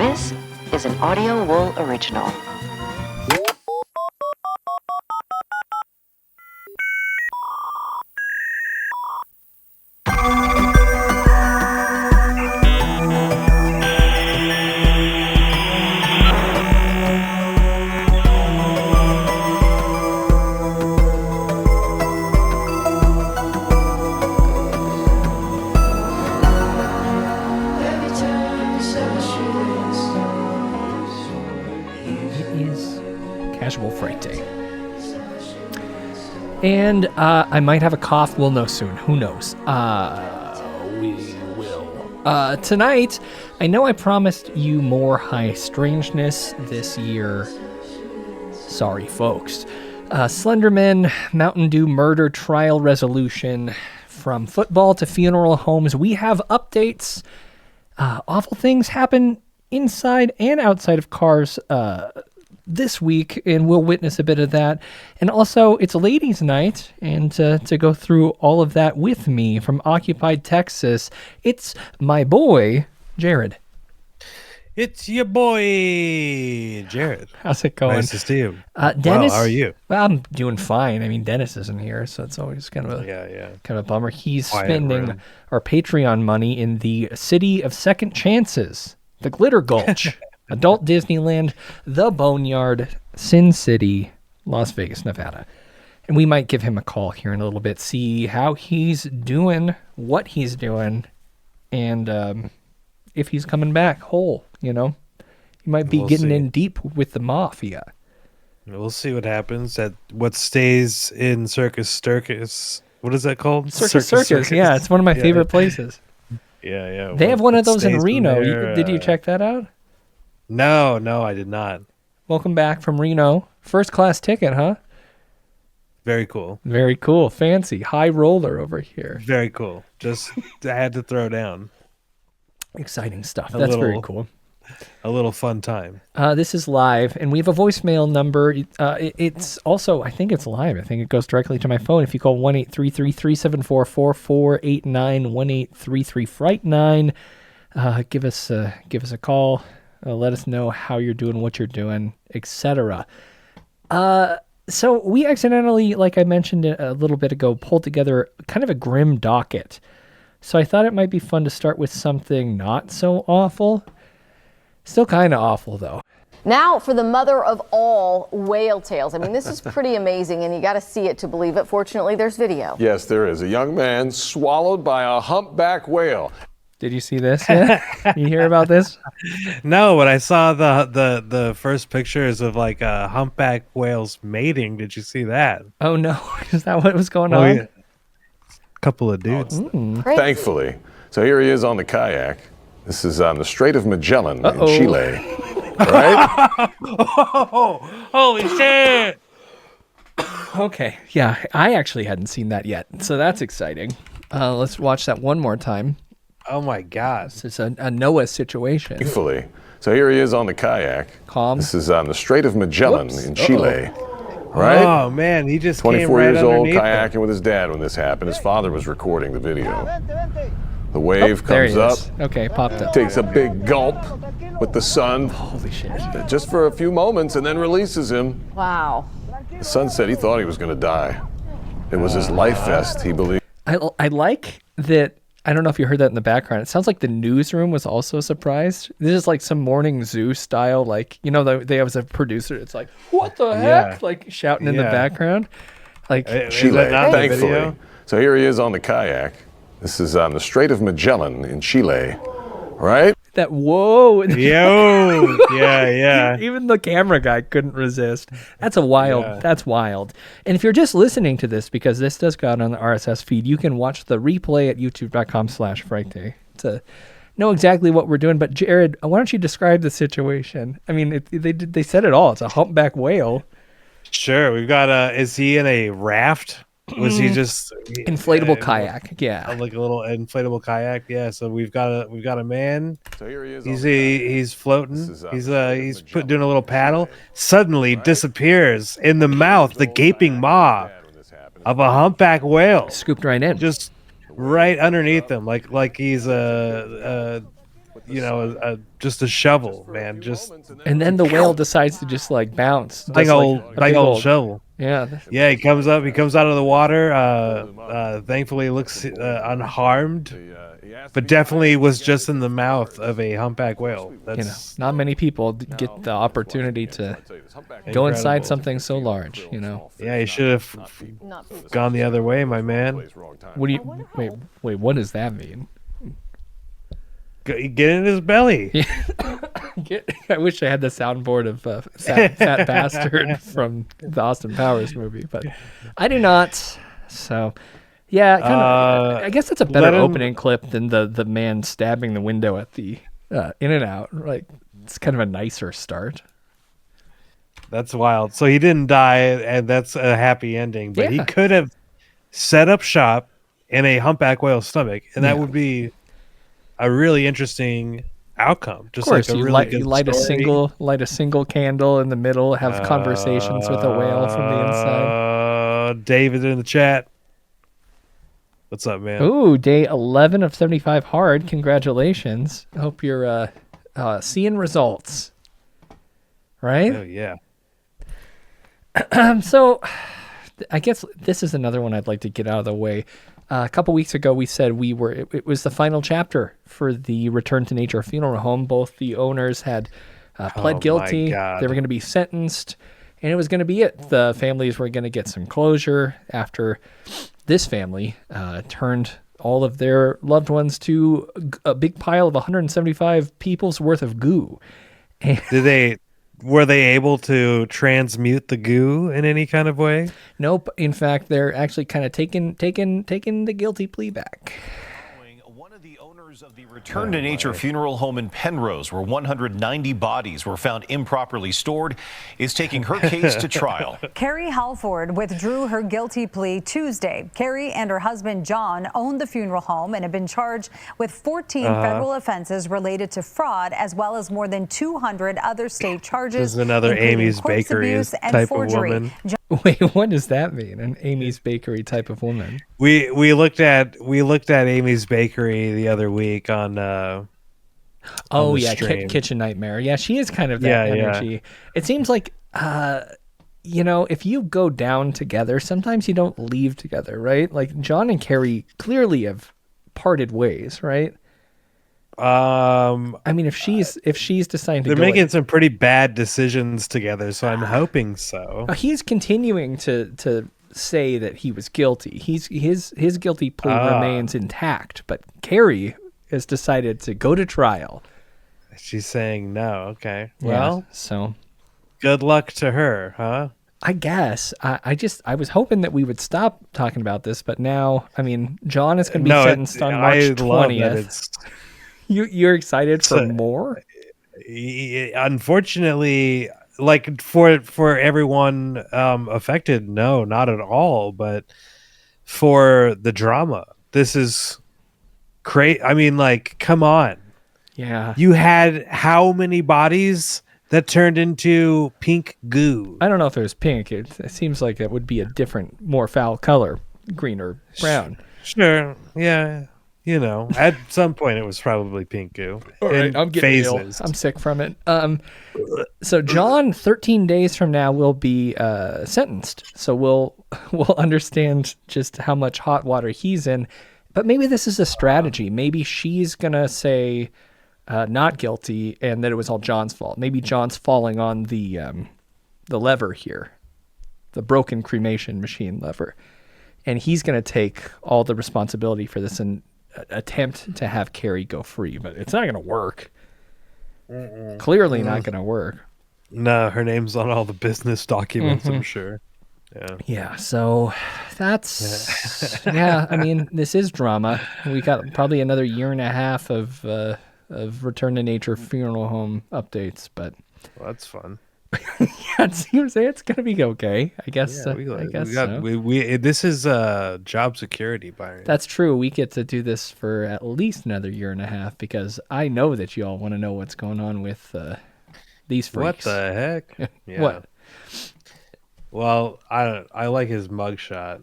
This is an Audio Wool original. Frightday. And I might have a cough. We'll know soon. Who knows? We will. Tonight, I know I promised you more high strangeness this year. Sorry, folks. Slenderman, Mountain Dew murder trial resolution, from football to funeral homes. We have updates. Awful things happen inside and outside of cars this week, and we'll witness a bit of that. And also, it's ladies' night, and to go through all of that with me from occupied Texas, it's my boy, Jared. It's your boy, Jared. How's it going? Nice to see you. Dennis, how are you? Well, I'm doing fine. I mean, Dennis isn't here, so it's always kind of a bummer. He's spending our Patreon money in the city of second chances, the Glitter Gulch. Adult Disneyland, the Boneyard, Sin City, Las Vegas, Nevada. And we might give him a call here in a little bit, see how he's doing, what he's doing, and if he's coming back whole, you know. He might be getting in deep with the mafia. We'll see what happens. What stays in Circus. What is that called? Circus. Yeah, it's one of my favorite places. Yeah. They have one of those in Reno. Did you check that out? No, I did not. Welcome back from Reno. First class ticket, huh? Very cool. Very cool. Fancy. High roller over here. Very cool. Just I had to throw down. Exciting stuff. That's very cool. A little fun time. This is live, and we have a voicemail number. It's also, I think it's live. I think it goes directly to my phone. If you call 1-833-374-4489, 1-833-FRIGHT9, give us a call. Let us know how you're doing, what you're doing, etc. So we accidentally, like I mentioned a little bit ago, pulled together kind of a grim docket. So I thought it might be fun to start with something not so awful. Still kind of awful, though. Now for the mother of all whale tales. I mean, this is pretty amazing, and you got to see it to believe it. Fortunately, there's video. Yes, there is. A young man swallowed by a humpback whale. Did you see this yet? You hear about this? No, but I saw the first pictures of like humpback whales mating. Did you see that? Oh no, is that what was going on? Yeah. Couple of dudes. Thankfully. So here he is on the kayak. This is on the Strait of Magellan in Chile. Right? Oh, holy shit! Okay, yeah, I actually hadn't seen that yet, so that's exciting. Let's watch that one more time. Oh my God. It's a Noah situation. Thankfully. So here he is on the kayak. Calm. This is on the Strait of Magellan in Chile. Right? Oh man, he just 24 came right years old, underneath kayaking with his dad when this happened. His father was recording the video. The wave comes up. Okay, popped up. Takes a big gulp with the sun. Holy shit. Just for a few moments and then releases him. Wow. The son said he thought he was going to die. It was his life vest, he believed. I like that. I don't know if you heard that in the background. It sounds like the newsroom was also surprised. This is like some morning zoo style, like, you know, they have a producer. It's like, what the heck? Like shouting in the background. Like Chile, thankfully. So here he is on the kayak. This is on the Strait of Magellan in Chile, right? That whoa. Yo. Yeah. Even the camera guy couldn't resist. That's that's wild. And if you're just listening to this, because this does go out on the RSS feed, you can watch the replay at youtube.com/Frightday to know exactly what we're doing. But Jared, why don't you describe the situation? I mean, they said it all. It's a humpback whale. Sure. We've got is he in a raft? Was he just inflatable kayak? Yeah, like a little inflatable kayak. Yeah. So we've got a man. So here he is. He's floating. He's doing a little paddle. Suddenly disappears in the mouth, the gaping maw of a humpback whale. Scooped right in, just right underneath him, like he's just a shovel, man. Just And then the whale decides to just like bounce. big just old, a big old shovel. Yeah. Yeah, he comes out of the water. Thankfully, looks unharmed, but definitely was just in the mouth of a humpback whale. That's Not many people get the opportunity to go inside something so large. Yeah, he should have gone the other way, my man. What do you wait? What does that mean? Get in his belly. I wish I had the soundboard of fat bastard from the Austin Powers movie, but I do not. So, yeah, I guess it's a better opening clip than the man stabbing the window at the In-N-Out. Like, it's kind of a nicer start. That's wild. So he didn't die, and that's a happy ending. But he could have set up shop in a humpback whale's stomach, and that would be a really interesting outcome. Just of course, like a you really light, good you light story. a single candle in the middle, have conversations with a whale from the inside. David in the chat. What's up, man? Ooh, day 11 of 75 hard. Congratulations. I hope you're seeing results. Right? Oh yeah. So I guess this is another one I'd like to get out of the way. A couple weeks ago, we said it was the final chapter for the Return to Nature funeral home. Both the owners had pled guilty. They were going to be sentenced, and it was going to be it. The families were going to get some closure after this family turned all of their loved ones to a big pile of 175 people's worth of goo. And were they able to transmute the goo in any kind of way? Nope. In fact, they're actually kind of taking the guilty plea back. One of the owners of the Return to Nature funeral home in Penrose, where 190 bodies were found improperly stored, is taking her case to trial. Carrie Halford withdrew her guilty plea Tuesday. Carrie and her husband John owned the funeral home and have been charged with 14 federal offenses related to fraud, as well as more than 200 other state charges. This is another Amy's Bakery type of woman. Wait, what does that mean? An Amy's Bakery type of woman? We looked at Amy's Bakery the other week on Kitchen Nightmare. Yeah, she is kind of that energy. Yeah. It seems like if you go down together, sometimes you don't leave together, right? Like John and Carrie clearly have parted ways, right? I mean, if she's deciding to, they're making some pretty bad decisions together, so I'm hoping so. He's continuing to say that he was guilty. His guilty plea remains intact, but Carrie has decided to go to trial. She's saying no. Okay. Yeah, well, so good luck to her, huh? I guess. I was hoping that we would stop talking about this, but now, I mean, John is going to be sentenced on March 20th. You're excited for more? Unfortunately, like for everyone affected, no, not at all. But for the drama, this is crazy. I mean, like, come on. Yeah. You had how many bodies that turned into pink goo? I don't know if it was pink. It seems like it would be a different, more foul color, green or brown. Sure. Yeah. At some point it was probably pink goo. All right, I'm getting ill. I'm sick from it. So John, 13 days from now, will be sentenced. So we'll understand just how much hot water he's in. But maybe this is a strategy. Maybe she's gonna say not guilty, and that it was all John's fault. Maybe John's falling on the lever here, the broken cremation machine lever, and he's gonna take all the responsibility for this and attempt to have Carrie go free, but it's not going to work. Clearly not going to work. No, her name's on all the business documents, I'm sure. Yeah, so that's I mean, this is drama. We got probably another year and a half of Return to Nature funeral home updates, but that's fun. It seems it's gonna be okay. I guess. I guess so. This is job security, Byron. That's true. We get to do this for at least another year and a half because I know that you all want to know what's going on with these freaks. What the heck? Yeah. What? Well, I like his mugshot.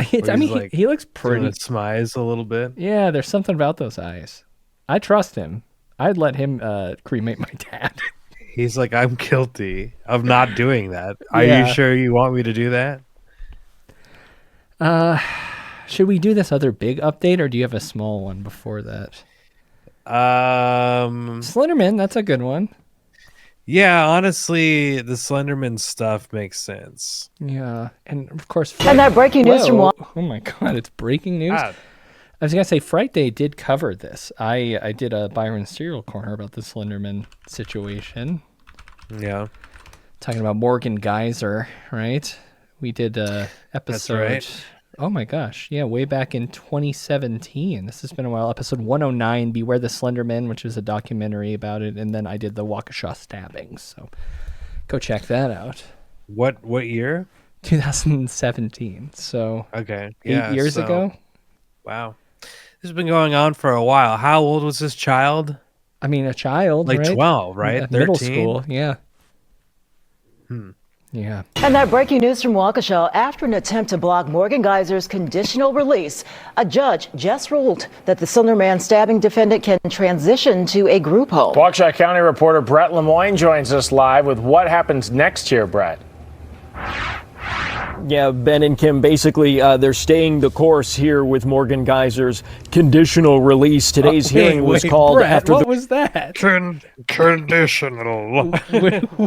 I mean, he looks pretty. It smiles a little bit. Yeah, there's something about those eyes. I trust him. I'd let him cremate my dad. He's like, I'm guilty of not doing that. Are Yeah. you sure you want me to do that? Should we do this other big update, or do you have a small one before that? Slenderman, that's a good one. Yeah, honestly, the Slenderman stuff makes sense. Yeah, and of course... And that breaking news from... Oh my god, it's breaking news? Ah. I was going to say, Frightday did cover this. I did a Byron Serial Corner about the Slenderman situation. Yeah. Talking about Morgan Geyser, right? We did a episode... That's right. Oh my gosh, yeah, way back in 2017. This has been a while. Episode 109, Beware the Slenderman, which was a documentary about it, and then I did the Waukesha stabbings. So go check that out. What year? 2017. So Okay. 8 years ago. Wow. This has been going on for a while. How old was this child? I mean, a child, Like right? 12, right? At middle 13? school, yeah. Yeah. And that breaking news from Waukesha, after an attempt to block Morgan Geyser's conditional release, a judge just ruled that the Slenderman stabbing defendant can transition to a group home. Waukesha County reporter Brett Lemoyne joins us live with what happens next here, Brett. Yeah, Ben and Kim, basically, they're staying the course here with Morgan Geyser's conditional release. Today's hearing was called Brett, after what the... was that? Conditional.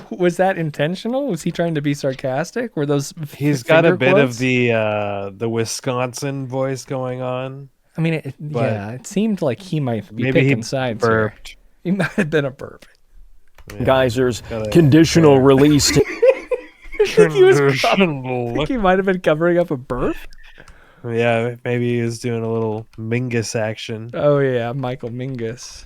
Was that intentional? Was he trying to be sarcastic? Were those He's got a finger bit quotes? of the Wisconsin voice going on. I mean, it seemed like he might be Maybe he picking sides here. burped. He might have been a burp. Geyser's conditional release. I think he might have been covering up a burp. Yeah, maybe he was doing a little Mingus action. Oh yeah, Michael Mingus.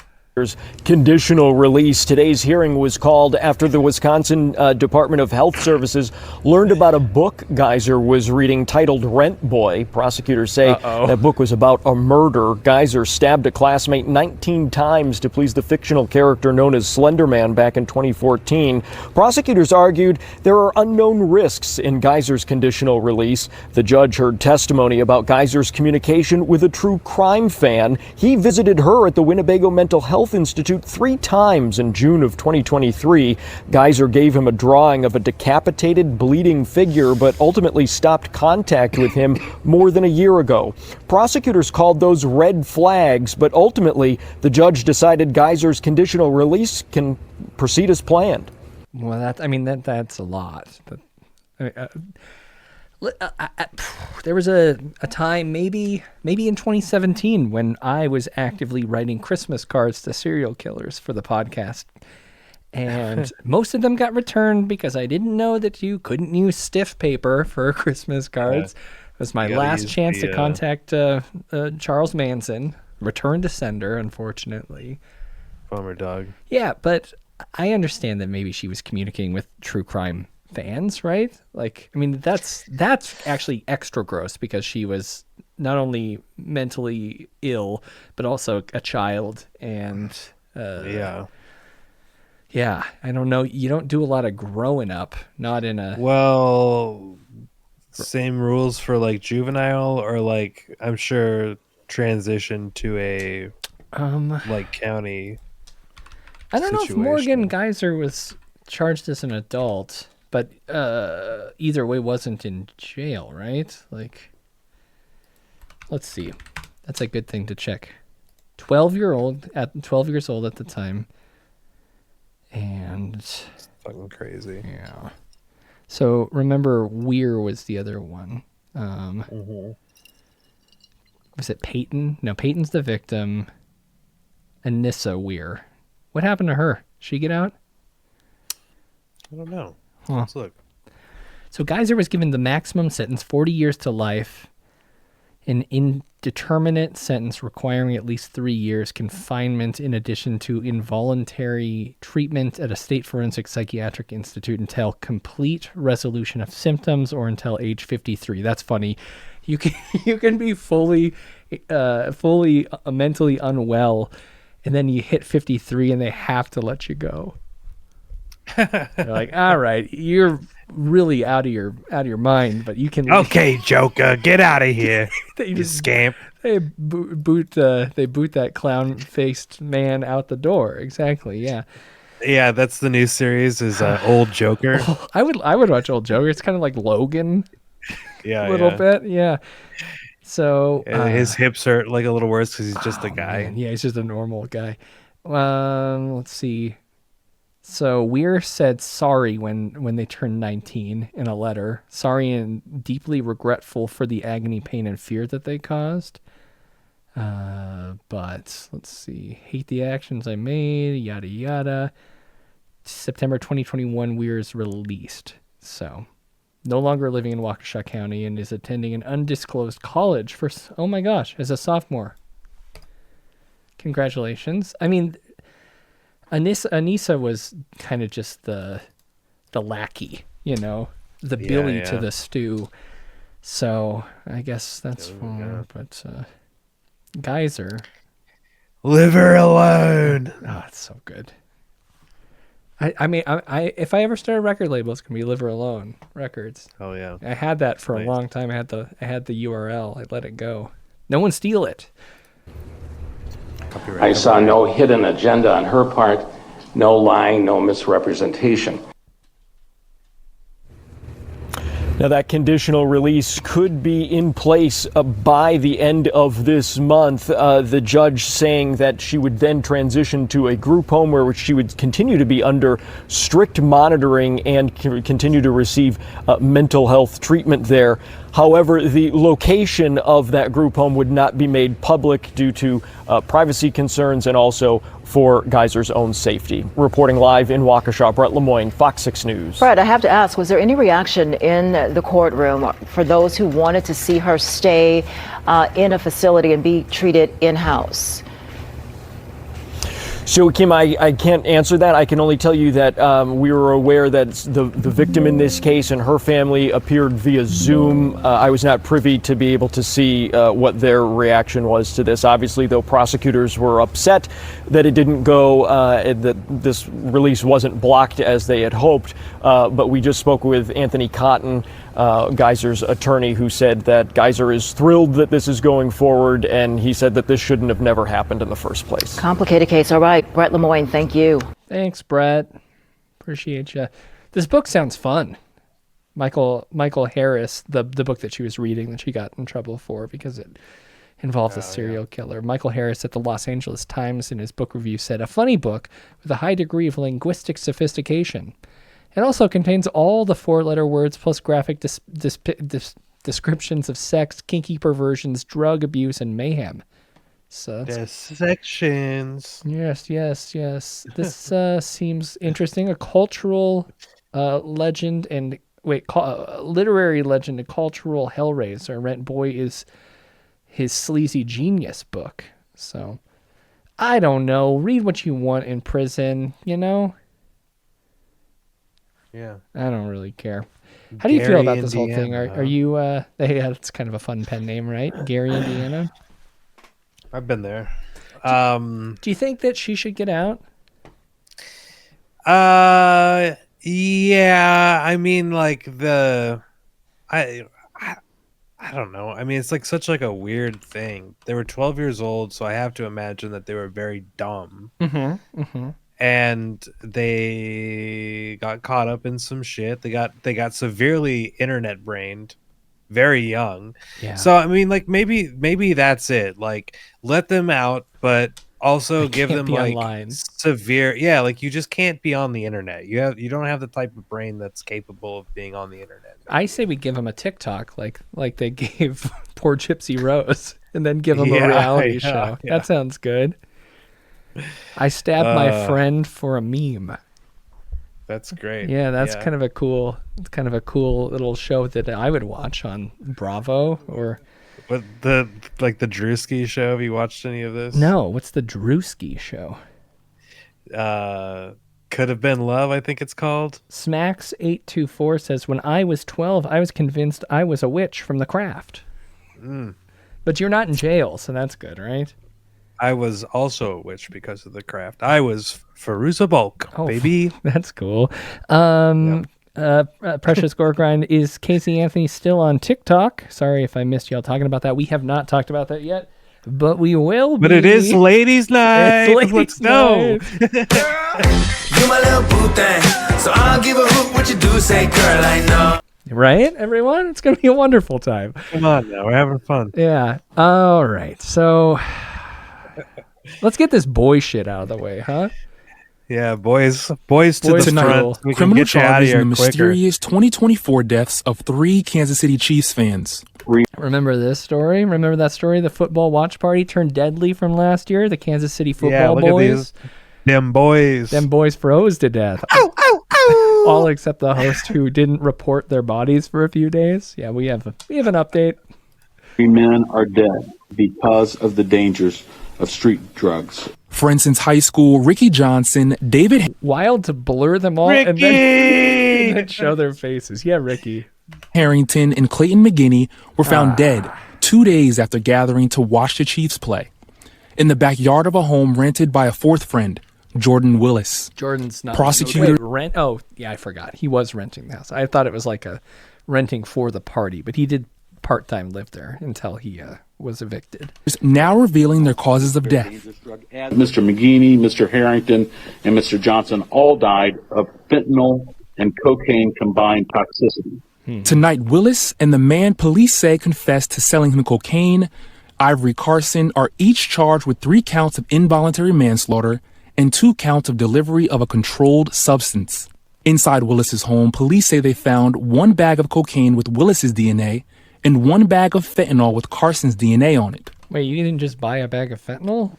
Conditional release. Today's hearing was called after the Wisconsin Department of Health Services learned about a book Geyser was reading titled Rent Boy. Prosecutors say that book was about a murder. Geyser stabbed a classmate 19 times to please the fictional character known as Slenderman back in 2014. Prosecutors argued there are unknown risks in Geyser's conditional release. The judge heard testimony about Geyser's communication with a true crime fan. He visited her at the Winnebago Mental Health Institute 3 times in June of 2023. Geyser gave him a drawing of a decapitated, bleeding figure, but ultimately stopped contact with him more than a year ago. Prosecutors called those red flags, but ultimately the judge decided Geyser's conditional release can proceed as planned. Well, that's a lot. There was a time, maybe in 2017, when I was actively writing Christmas cards to serial killers for the podcast. And most of them got returned because I didn't know that you couldn't use stiff paper for Christmas cards. It was my last chance to contact Charles Manson. Return to sender, unfortunately. Bummer, dog. Yeah, but I understand that maybe she was communicating with true crime fans, right? Like, I mean, that's actually extra gross because she was not only mentally ill but also a child, and yeah, I don't know, you don't do a lot of growing up, not in a same rules for like juvenile, or like I'm sure transition to a like county I don't know if situation. Morgan Geyser was charged as an adult, but either way wasn't in jail, right? Like, let's see. That's a good thing to check. 12 years old at the time. And it's fucking crazy. Yeah. So remember, Weir was the other one. Was it Peyton? No, Peyton's the victim. Anissa Weir. What happened to her? She get out? I don't know. Huh. Let's look. So Geyser was given the maximum sentence, 40 years to life, an indeterminate sentence requiring at least 3 years confinement in addition to involuntary treatment at a state forensic psychiatric institute until complete resolution of symptoms or until age 53. That's funny. You can be fully mentally unwell, and then you hit 53 and they have to let you go. They're like, all right, you're really out of your mind, but you can. Okay, Joker, get out of here. You you scamp. They boot that clown-faced man out the door. Exactly. Yeah. Yeah, that's the new series. Is Old Joker. I would watch Old Joker. It's kind of like Logan. Yeah, a little bit. Yeah. So his hips hurt like a little worse because he's just a guy. Man. Yeah, he's just a normal guy. Let's see. So Weir said sorry when they turned 19 in a letter. Sorry and deeply regretful for the agony, pain, and fear that they caused. But let's see. Hate the actions I made, yada yada. September 2021, Weir is released. So no longer living in Waukesha County and is attending an undisclosed college for, oh my gosh, as a sophomore. Congratulations. I mean, Anissa was kind of just the lackey, the Billy to the stew. So I guess that's fine. But Geyser, leave her alone. Oh, it's so good. I mean, if I ever start a record label, it's gonna be Live Her Alone Records. Oh yeah, I had that for a long time. I had the URL. I let it go. No one steal it. I saw no hidden agenda on her part, no lying, no misrepresentation. Now, that conditional release could be in place by the end of this month. The judge saying that she would then transition to a group home where she would continue to be under strict monitoring and continue to receive mental health treatment there. However, the location of that group home would not be made public due to privacy concerns and also for Geyser's own safety. Reporting live in Waukesha, Brett Lemoyne, Fox 6 News. Brett, I have to ask, was there any reaction in the courtroom for those who wanted to see her stay in a facility and be treated in-house? So, Kim, I can't answer that. I can only tell you that we were aware that the victim in this case and her family appeared via Zoom. I was not privy to be able to see what their reaction was to this. Obviously, though, prosecutors were upset that it didn't go, that this release wasn't blocked as they had hoped. But we just spoke with Anthony Cotton, Geyser's attorney, who said that Geyser is thrilled that this is going forward, and he said that this shouldn't have never happened in the first place. Complicated case. All right, Brett Lemoyne, thank you. Thanks, Brett. Appreciate you. This book sounds fun. Michael Harris, the book that she was reading that she got in trouble for because it involves a serial killer. Michael Harris at the Los Angeles Times in his book review said, a funny book with a high degree of linguistic sophistication. It also contains all the 4-letter words plus graphic descriptions of sex, kinky perversions, drug abuse, and mayhem. So sections. Yes. This seems interesting. A cultural legend and literary legend and cultural hellraiser. Rent Boy is his sleazy genius book. So I don't know. Read what you want in prison. Yeah. I don't really care. How do you feel about this whole thing? Are you, it's kind of a fun pen name, right? Gary, Indiana? I've been there. Do you think that she should get out? Yeah. I mean, like I don't know. I mean, it's like such like a weird thing. They were 12 years old, so I have to imagine that they were very dumb. And they got caught up in some shit. They got severely internet brained, very young. Yeah. So I mean, like maybe that's it. Like let them out, but also give them like online. Severe. Yeah, like you just can't be on the internet. You don't have the type of brain that's capable of being on the internet. I say we give them a TikTok, like they gave poor Gypsy Rose, and then give them a reality show. Yeah. That sounds good. I stabbed my friend for a meme. That's great. Yeah, that's kind of a cool little show that I would watch on Bravo or. What the Drewski show? Have you watched any of this? No. What's the Drewski show? Could Have Been Love, I think it's called. Smacks824 says, when I was 12, I was convinced I was a witch from The Craft. But you're not in jail, so that's good, right? I was also a witch because of The Craft. I was Fairuza Balk, baby. That's cool. Precious Gorgrind, is Casey Anthony still on TikTok? Sorry if I missed y'all talking about that. We have not talked about that yet. but we will be. But it is ladies' night. It's ladies' Let's go. You my little boo thing, so I'll give a hoot what you do. Say, girl, I know. Right, everyone? It's going to be a wonderful time. Come on now, we're having fun. Yeah. All right. So let's get this boy shit out of the way, huh? Yeah, boys to the Tonight, front. We can criminal get you out of charges here in the quicker. mysterious 2024 deaths of 3 Kansas City Chiefs fans. Remember this story? Remember that story? The football watch party turned deadly from last year? The Kansas City football look boys? at these. Them boys. Them boys froze to death. All except the host who didn't report their bodies for a few days. Yeah, we have an update. 3 men are dead because of the dangers of street drugs. For instance, high school Ricky Johnson, David Wild to blur them all and then show their faces. Yeah, Ricky. Harrington and Clayton McGinney were found dead 2 days after gathering to watch the Chiefs play in the backyard of a home rented by a fourth friend, Jordan Willis. Jordan's not prosecutor. Rent. Oh, yeah, I forgot. He was renting the house. I thought it was like a renting for the party, but he did part-time live there until he was evicted. Now revealing their causes of death. Mr. McGinney, Mr. Harrington, and Mr. Johnson all died of fentanyl and cocaine combined toxicity. Tonight, Willis and the man police say confessed to selling him cocaine. Ivory Carson are each charged with 3 counts of involuntary manslaughter and 2 counts of delivery of a controlled substance. Inside Willis's home, police say they found 1 bag of cocaine with Willis's DNA and 1 bag of fentanyl with Carson's DNA on it. Wait, you didn't just buy a bag of fentanyl?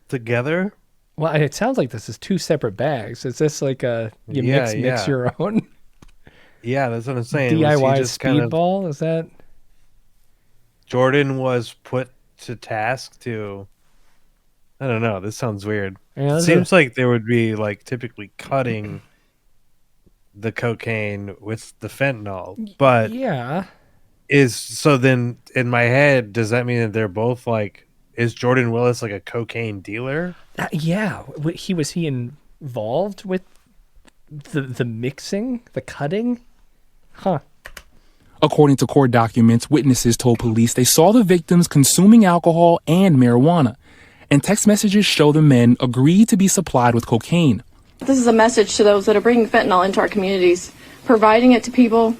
Together? Well, it sounds like this is 2 separate bags. Is this like you mix your own? Yeah, that's what I'm saying. DIY speedball? Is that? Jordan was put to task to... I don't know. This sounds weird. Yeah, it seems like there would be like typically cutting the cocaine with the fentanyl, but yeah, so then in my head, does that mean that they're both like? Is Jordan Willis like a cocaine dealer? Yeah, was he involved with the mixing, the cutting? Huh. According to court documents, witnesses told police they saw the victims consuming alcohol and marijuana, and text messages show the men agreed to be supplied with cocaine. This is a message to those that are bringing fentanyl into our communities, providing it to people,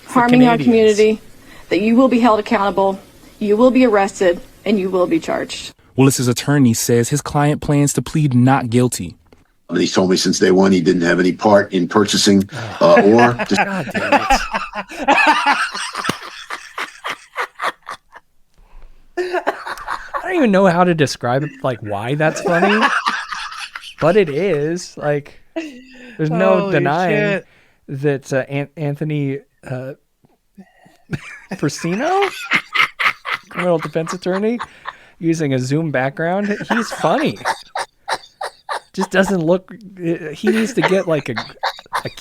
harming our community, that you will be held accountable, you will be arrested, and you will be charged. Willis's attorney says his client plans to plead not guilty. And he's told me since day one he didn't have any part in purchasing or... God damn it. I don't even know how to describe it, like why that's funny, but it is. Like, there's no Holy denying shit. that Anthony Persino, criminal defense attorney, using a Zoom background, he's funny. Just doesn't look. He needs to get like a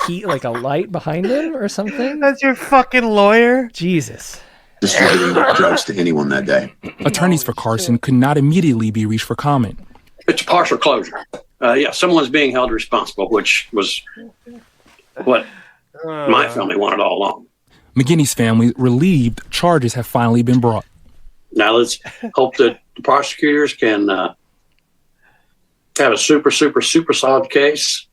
key, like a light behind him or something. That's your fucking lawyer? Jesus. Distributing drugs to anyone that day. Attorneys for Carson could not immediately be reached for comment. It's a partial closure. Someone's being held responsible, which was what my family wanted all along. McGinney's family relieved charges have finally been brought. Now let's hope that the prosecutors can have a super solid case.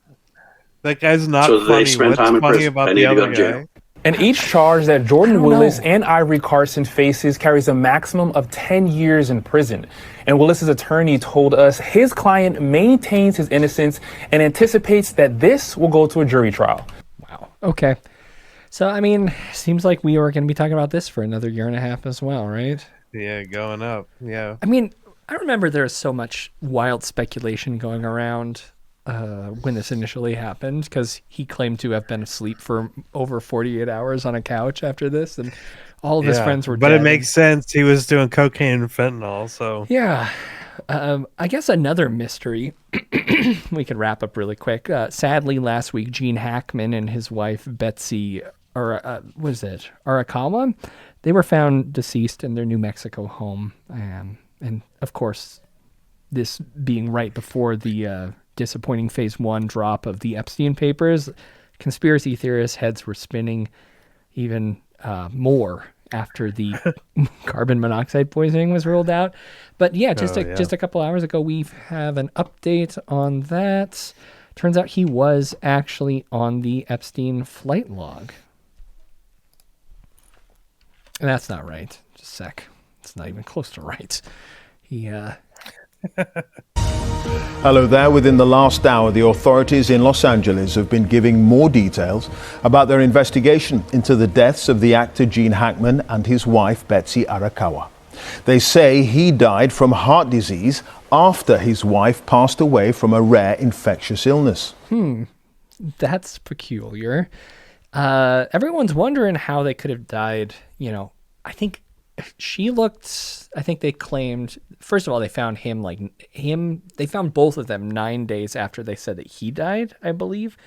That guy's not so that funny. they spend What's time in funny prison. about They the need to go other to jail. guy? And each charge that Jordan Willis and Ivory Carson faces carries a maximum of 10 years in prison. And Willis's attorney told us his client maintains his innocence and anticipates that this will go to a jury trial. Wow. Okay. So, I mean, seems like we are going to be talking about this for another year and a half as well, right? Yeah, going up. Yeah. I mean, I remember there was so much wild speculation going around when this initially happened, because he claimed to have been asleep for over 48 hours on a couch after this, and all of his friends were But dead. it makes sense. He was doing cocaine and fentanyl, so... Yeah. I guess another mystery, we could wrap up really quick. Sadly, last week, Gene Hackman and his wife, Betsy, Arakawa, they were found deceased in their New Mexico home. And of course, this being right before the disappointing Phase 1 drop of the Epstein papers, conspiracy theorists' heads were spinning even more after the carbon monoxide poisoning was ruled out. But yeah, just a couple hours ago, we have an update on that. Turns out he was actually on the Epstein flight log. And that's not right. Just a sec. It's not even close to right. He, Hello there. Within the last hour, the authorities in Los Angeles have been giving more details about their investigation into the deaths of the actor Gene Hackman and his wife Betsy Arakawa. They say he died from heart disease after his wife passed away from a rare infectious illness. That's peculiar. Everyone's wondering how they could have died. You know, I think they claimed, first of all, they found they found both of them 9 days after they said that he died, I believe.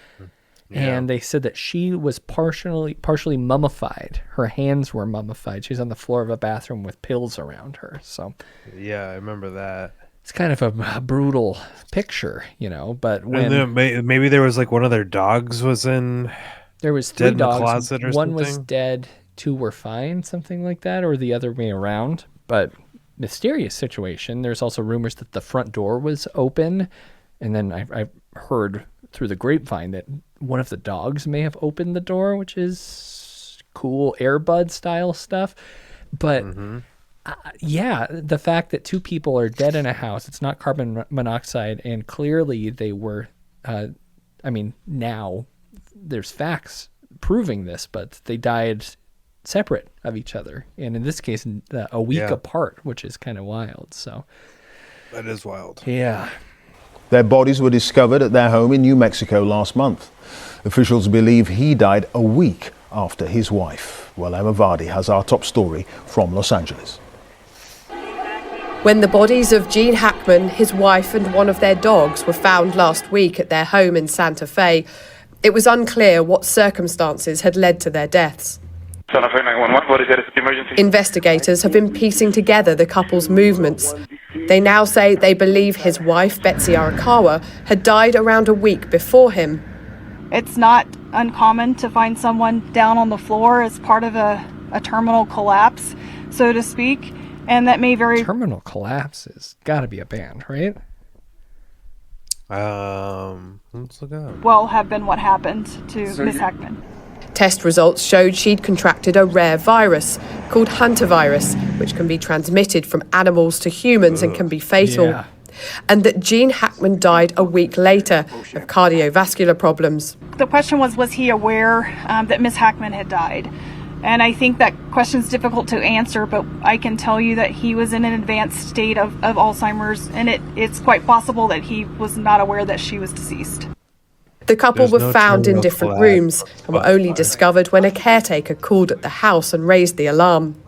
Yeah. And they said that she was partially mummified. Her hands were mummified. She's on the floor of a bathroom with pills around her. So yeah, I remember that. It's kind of a brutal picture, you know, but when... And then maybe there was like one of their dogs was in... There was 3 dogs. In the closet or one something? Was dead, 2 were fine, something like that, or the other way around. But mysterious situation. There's also rumors that the front door was open, and then I heard through the grapevine that one of the dogs may have opened the door, which is cool Air Bud style stuff. But yeah, the fact that 2 people are dead in a house, it's not carbon monoxide, and clearly they were, now there's facts proving this, but they died separate of each other, and in this case a week apart, which is kind of wild. So that is wild. Yeah. Their bodies were discovered at their home in New Mexico last month. Officials believe he died a week after his wife. Well, Emma Vardy has our top story from Los Angeles. When the bodies of Gene Hackman, his wife and one of their dogs were found last week at their home in Santa Fe, it was unclear what circumstances had led to their deaths. Santa Fe 911, what is it? Is it emergency? Investigators have been piecing together the couple's movements. They now say they believe his wife, Betsy Arakawa, had died around a week before him. It's not uncommon to find someone down on the floor as part of a terminal collapse, so to speak, and that may very... Terminal collapse has got to be a band, right? Let's look up. Well, have been what happened to Miss Hackman. Test results showed she'd contracted a rare virus called hantavirus, which can be transmitted from animals to humans and can be fatal. Yeah. And that Gene Hackman died a week later of cardiovascular problems. The question was he aware that Miss Hackman had died? And I think that question's difficult to answer, but I can tell you that he was in an advanced state of Alzheimer's, and it's quite possible that he was not aware that she was deceased. The couple were found in different rooms and were only discovered when a caretaker called at the house and raised the alarm.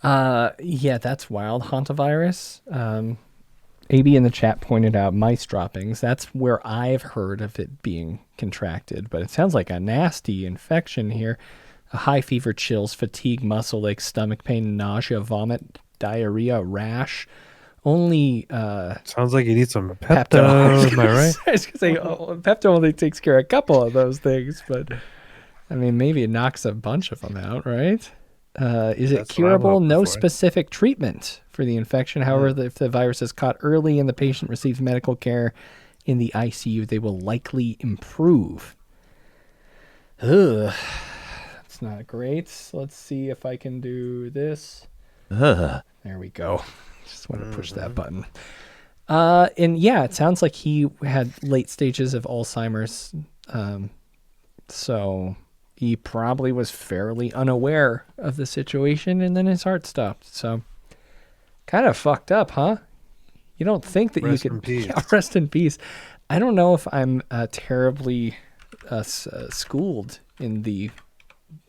Yeah, that's wild. Hantavirus. AB in the chat pointed out mice droppings. That's where I've heard of it being contracted, but it sounds like a nasty infection here. A high fever, chills, fatigue, muscle aches, stomach pain, nausea, vomit, diarrhea, rash. Only sounds like you need some Pepto. Am I right? I was gonna say Pepto only takes care of a couple of those things, but I mean maybe it knocks a bunch of them out, right? Is it curable? No specific treatment for the infection. However, if the virus is caught early and the patient receives medical care in the ICU, they will likely improve. Ugh, that's not great. Let's see if I can do this. There we go. Just want to push that button. And yeah, it sounds like he had late stages of Alzheimer's. So he probably was fairly unaware of the situation, and then his heart stopped. So kind of fucked up, huh? You don't think that Rest you in could... peace. Yeah, rest in peace. I don't know if I'm terribly schooled in the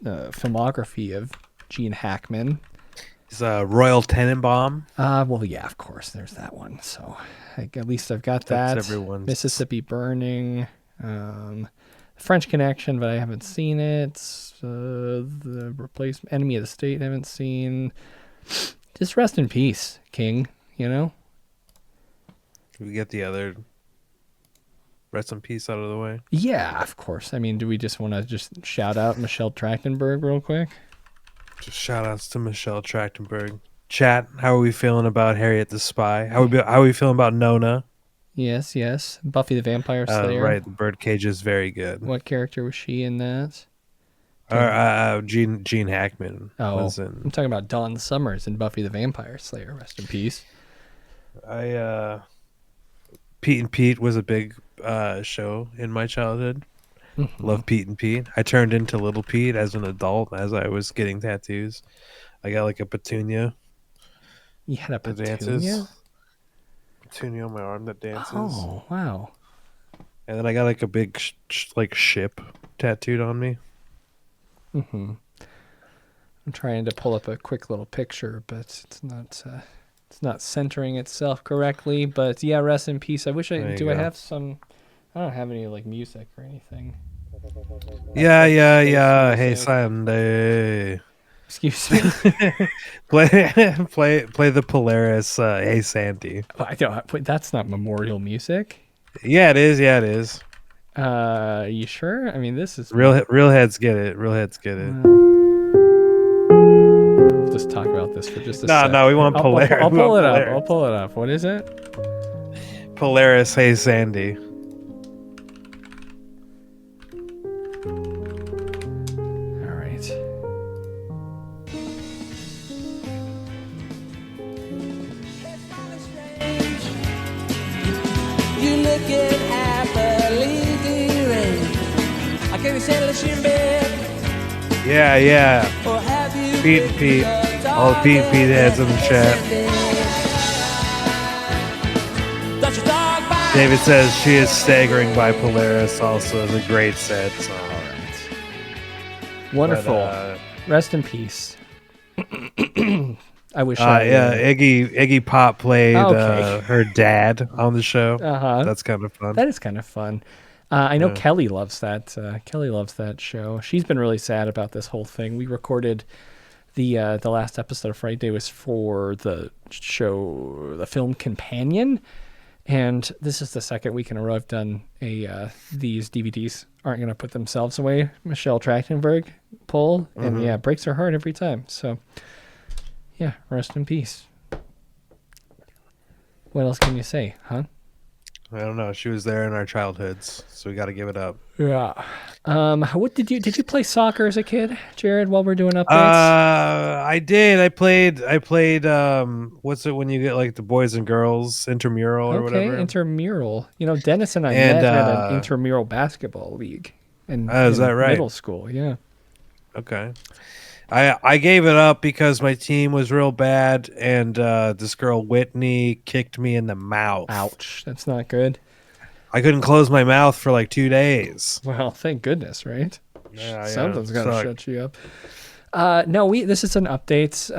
filmography of Gene Hackman. Is Royal Tenenbaum? Well, yeah, of course. There's that one. So at least I've got that. That's everyone's. Mississippi Burning, French Connection, but I haven't seen it. The Replacement, Enemy of the State, haven't seen. Just rest in peace, King. You know. Can we get the other rest in peace out of the way? Yeah, of course. I mean, do we just want to just shout out Michelle Trachtenberg real quick? Just shout outs to Michelle Trachtenberg. Chat, how are we feeling about Harriet the Spy? How are we feeling about Nona? Yes, yes. Buffy the Vampire Slayer. Right, the Birdcage is very good. What character was she in that? Gene Hackman was in. I'm talking about Dawn Summers in Buffy the Vampire Slayer. Rest in peace. Pete and Pete was a big show in my childhood. Mm-hmm. Love Pete and Pete. I turned into Little Pete as an adult as I was getting tattoos. I got like a petunia. You had a that petunia? dances. Petunia on my arm that dances. Oh, wow. And then I got like a big ship tattooed on me. Mm-hmm. I'm trying to pull up a quick little picture, but it's not centering itself correctly. But yeah, rest in peace. I wish I have some. I don't have any like music or anything. Yeah. Hey Sunday. Excuse me. play the Polaris. Hey Sandy. Oh, I don't. Wait, that's not memorial music. Yeah, it is. Yeah, it is. You sure? I mean, this is real heads get it. Real heads get it. We'll just talk about this for just a second. No, we want Polaris. I'll pull it up. I'll pull it up. What is it? Polaris. Hey Sandy. All right. You looking happily doing? I can't settle in bed. Yeah. Pete and Pete. All the Pete and Pete heads in the chat. David says She Is Staggering by Polaris also is a great set song. Wonderful. But, rest in peace. I wish Iggy Pop played her dad on the show. That's kind of fun. That is kind of fun. I know Kelly loves that. Kelly loves that show. She's been really sad about this whole thing. We recorded the last episode of Frightday was for the show, the film Companion, and this is the second week in a row I've done these DVDs aren't going to put themselves away. Michelle Trachtenberg pull, and it breaks her heart every time. So, yeah, rest in peace. What else can you say, huh? I don't know. She was there in our childhoods, so we got to give it up. Yeah. What did you play soccer as a kid, Jared? While we're doing updates, I did. I played. What's it when you get like the boys and girls intramural or whatever? Intramural. You know, Dennis and I met at an intramural basketball league in is that right? Middle school. Yeah. Okay. I gave it up because my team was real bad, and this girl Whitney kicked me in the mouth. Ouch! That's not good. I couldn't close my mouth for like 2 days. Well, thank goodness, right? Yeah, Something's got to shut you up. No, this is an update.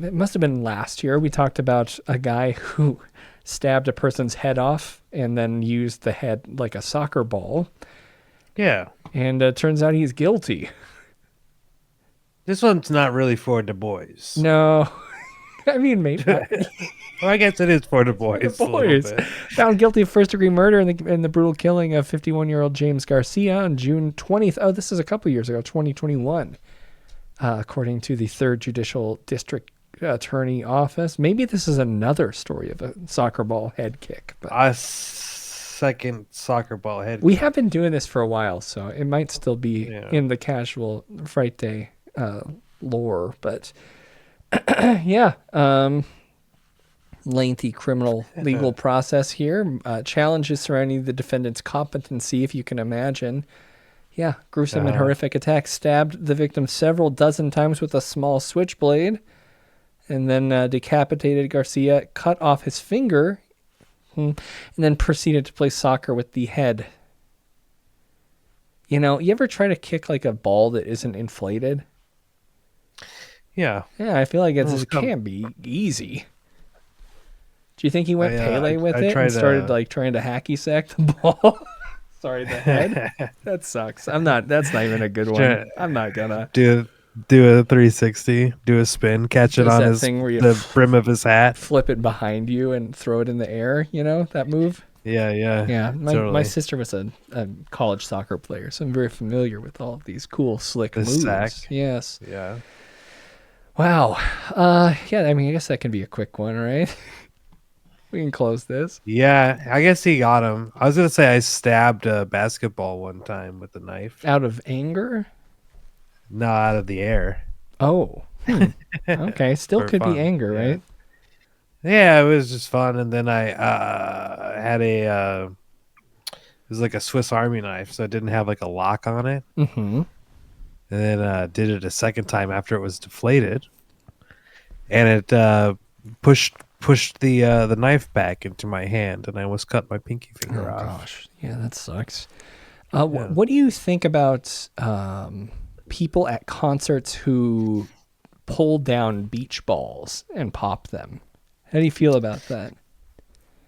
It must have been last year. We talked about a guy who stabbed a person's head off and then used the head like a soccer ball. Yeah. And it turns out he's guilty. This one's not really for the boys. No. I mean, maybe. Well, I guess it is for the boys. The boys. Found guilty of first-degree murder in the brutal killing of 51-year-old James Garcia on June 20th. Oh, this is a couple years ago, 2021, according to the 3rd Judicial District Attorney Office. Maybe this is another story of a soccer ball head kick. But a second soccer ball head we kick. have been doing this for a while, so it might still be in the casual Frightday lore, but yeah, lengthy criminal legal process here. Challenges surrounding the defendant's competency, if you can imagine. Yeah, gruesome and horrific attack. Stabbed the victim several dozen times with a small switchblade, and then decapitated Garcia, cut off his finger, and then proceeded to play soccer with the head. You know, you ever try to kick like a ball that isn't inflated? Yeah. Yeah, I feel like it can't be easy. Do you think he went Pele with it and started like trying to hacky sack the ball? Sorry, the head. That sucks. That's not even a good one. I'm not gonna do a 360, do a spin, catch it on the brim of his hat, flip it behind you and throw it in the air, you know, that move? Yeah. My sister was a college soccer player, so I'm very familiar with all of these cool, slick moves. Sack. Yes. Yeah. Wow. Yeah, I mean, I guess that can be a quick one, right? We can close this. Yeah, I guess he got him. I was gonna say I stabbed a basketball one time with a knife. Out of anger? No, out of the air. Oh. Okay, still For could fun, be anger, yeah. right? Yeah, it was just fun. And then I had it was like a Swiss Army knife, so it didn't have like a lock on it. Mm-hmm. And then did it a second time after it was deflated, and it pushed the knife back into my hand, and I almost cut my pinky finger off. Gosh, yeah, that sucks. What do you think about people at concerts who pull down beach balls and pop them? How do you feel about that?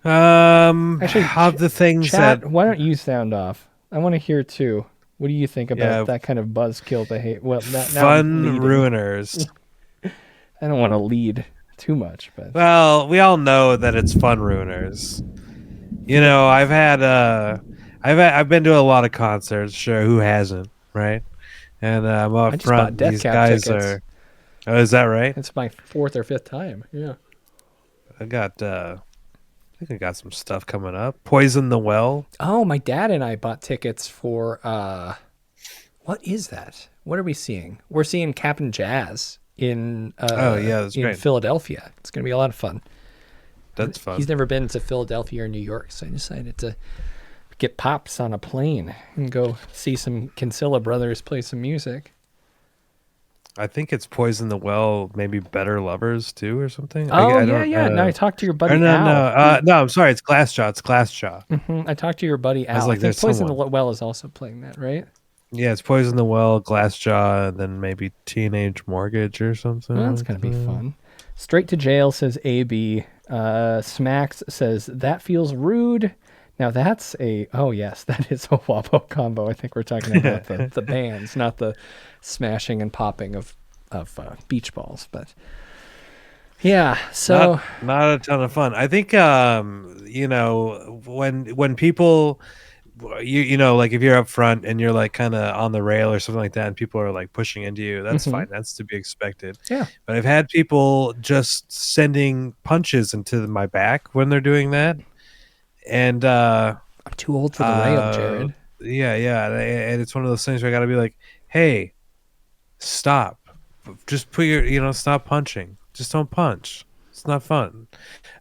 Actually, have the things chat, that. why don't you sound off? I want to hear too. What do you think about that kind of buzzkill behavior? Well, Fun ruiners. I don't want to lead too much, but well, we all know that it's fun ruiners. You know, I've been to a lot of concerts. Sure, who hasn't, right? And I'm up front. These guys are. Oh, is that right? It's my 4th or 5th time. Yeah. I think I got some stuff coming up. Poison the Well. Oh, my dad and I bought tickets for what is that? What are we seeing? We're seeing Captain Jazz in that's in great. Philadelphia. It's going to be a lot of fun. That's fun. He's never been to Philadelphia or New York, so I decided to get pops on a plane and go see some Kinsella brothers play some music. I think it's Poison the Well, maybe Better Lovers too, or something. Oh, yeah. No, I talked to your buddy no, Al. no, I'm sorry. It's Glassjaw. It's Glassjaw. Mm-hmm. I talked to your buddy Al. I was like, I think there's Poison the someone. Well is also playing that, right? Yeah, it's Poison the Well, Glassjaw, and then maybe Teenage Mortgage or something. Well, that's going to be fun. Straight to Jail says AB. Smacks says, that feels rude. Now that's yes, that is a Wabo combo. I think we're talking about the bands, not the smashing and popping of beach balls. But yeah, so not a ton of fun. I think you know, when people you know, like if you're up front and you're like kind of on the rail or something like that, and people are like pushing into you, that's fine. That's to be expected. Yeah. But I've had people just sending punches into my back when they're doing that. And I'm too old for the rail, Jared. Yeah, and it's one of those things where I got to be like, "Hey, stop! Just put your, stop punching. Just don't punch. It's not fun."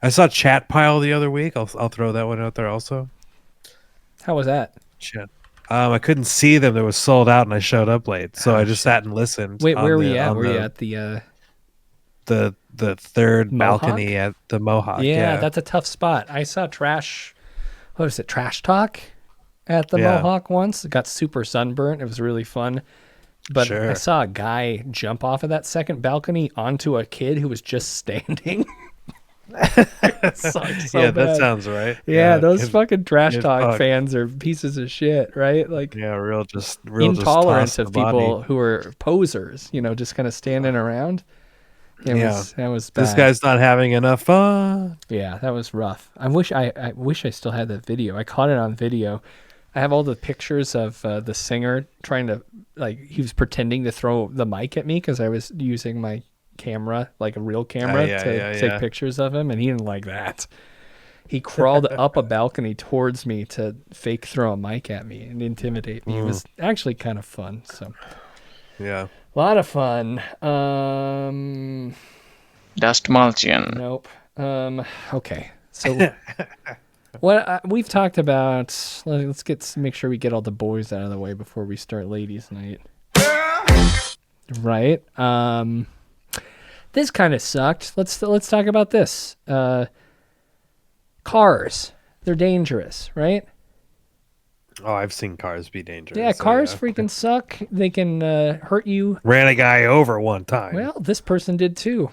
I saw Chat Pile the other week. I'll throw that one out there also. How was that? Chat. I couldn't see them. It was sold out, and I showed up late, so I just sat and listened. Wait, where were you at? Were you at the third Mohawk? balcony at the Mohawk? Yeah, that's a tough spot. I saw Trash Talk at the Mohawk once. It got super sunburnt. It was really fun. But I saw a guy jump off of that second balcony onto a kid who was just standing. It sucked so that bad. sounds right. Yeah, those fucking Trash Talk fans are pieces of shit, right? Like, real intolerance of the people body. who are posers, just kind of standing around. That was bad. This guy's not having enough fun. Yeah, that was rough. I wish I still had that video. I caught it on video. I have all the pictures of the singer trying to, he was pretending to throw the mic at me because I was using my camera, like a real camera, to take pictures of him, and he didn't like that. He crawled up a balcony towards me to fake throw a mic at me and intimidate me. It was actually kind of fun. So, yeah. A lot of fun. Dust Mulchian. Nope. Okay. So what we've talked about, let's make sure we get all the boys out of the way before we start ladies' night. Right? This kind of sucked. Let's talk about this. Cars. They're dangerous, right? Oh, I've seen cars be dangerous. Yeah, cars freaking suck. They can hurt you. Ran a guy over one time. Well, this person did too.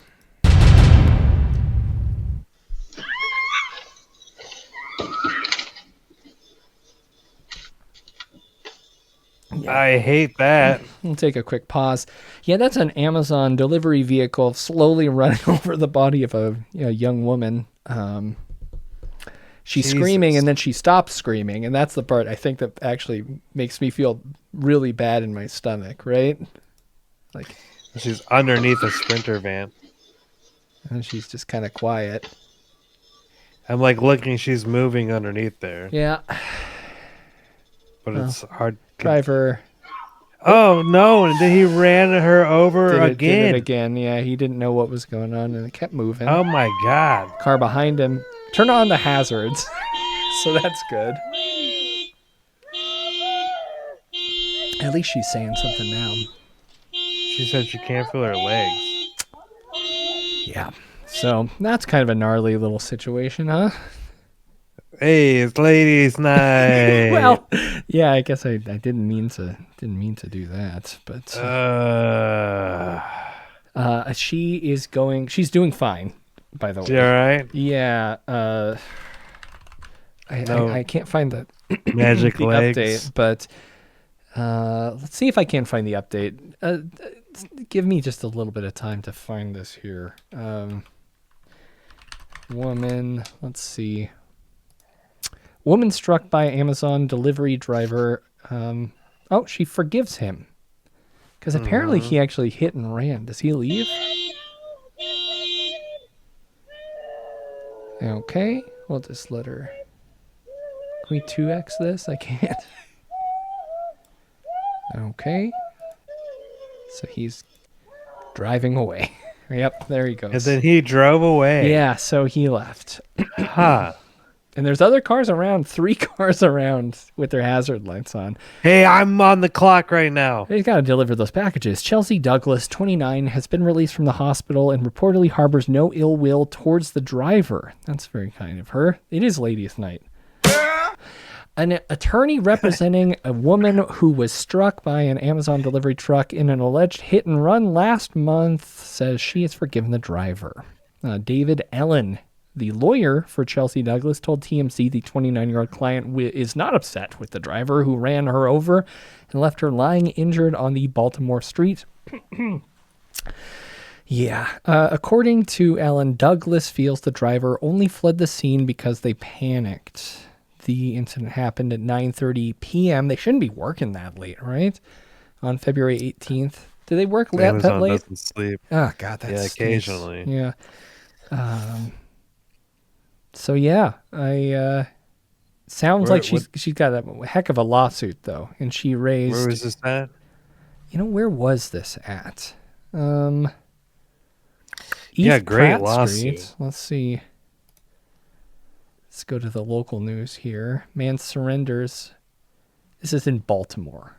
Yeah. I hate that. We'll take a quick pause. Yeah, that's an Amazon delivery vehicle slowly running over the body of a young woman. She's screaming, and then she stops screaming, and that's the part I think that actually makes me feel really bad in my stomach, right? Like, She's underneath a Sprinter van. And she's just kind of quiet. I'm like looking, she's moving underneath there. Yeah. But it's hard. Driver. Oh, no. And then he ran her over again. Did it again. Yeah, he didn't know what was going on, and it kept moving. Oh, my God. Car behind him. Turn on the hazards. So that's good. At least she's saying something now. She said she can't feel her legs. Yeah. So that's kind of a gnarly little situation, huh? Hey, it's ladies' night. Well, yeah, I guess I didn't mean to do that, but she's doing fine, by the way. You all right? Yeah. I can't find the magic the legs update, but let's see if I can find the update. Give me just a little bit of time to find this here. Woman, let's see. Woman struck by Amazon delivery driver. She forgives him. Because apparently he actually hit and ran. Does he leave? Okay, we'll just let her. Can we 2x this? I can't. Okay. So he's driving away. Yep, there he goes. And then he drove away. Yeah, so he left. Huh. And there's other cars around, 3 cars around with their hazard lights on. Hey, I'm on the clock right now. He's got to deliver those packages. Chelsea Douglas, 29, has been released from the hospital and reportedly harbors no ill will towards the driver. That's very kind of her. It is ladies' night. An attorney representing a woman who was struck by an Amazon delivery truck in an alleged hit and run last month says she has forgiven the driver. David Ellen, the lawyer for Chelsea Douglas, told TMZ the 29-year-old client is not upset with the driver who ran her over and left her lying injured on the Baltimore street. Yeah. According to Ellen, Douglas feels the driver only fled the scene because they panicked. The incident happened at 9:30 p.m. They shouldn't be working that late, right? On February 18th. Do they work that late? Doesn't sleep. Oh, God, that's occasionally. Yeah. So, yeah, sounds like she's got a heck of a lawsuit, though. And she raised... Where was this at? Where was this at? Yeah, East great Pratt lawsuit. Street. Let's see. Let's go to the local news here. Man surrenders. This is in Baltimore.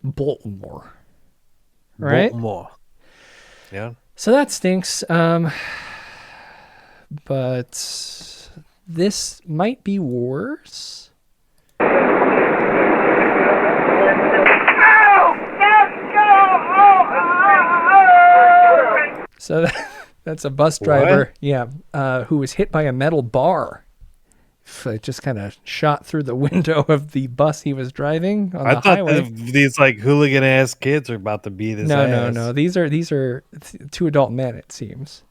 Baltimore. Right? Baltimore. Yeah. So that stinks. But this might be worse. So that's a bus driver, who was hit by a metal bar. It just kind of shot through the window of the bus he was driving on the highway. These like hooligan ass kids are about to beat his ass. No. These are 2 adult men, it seems.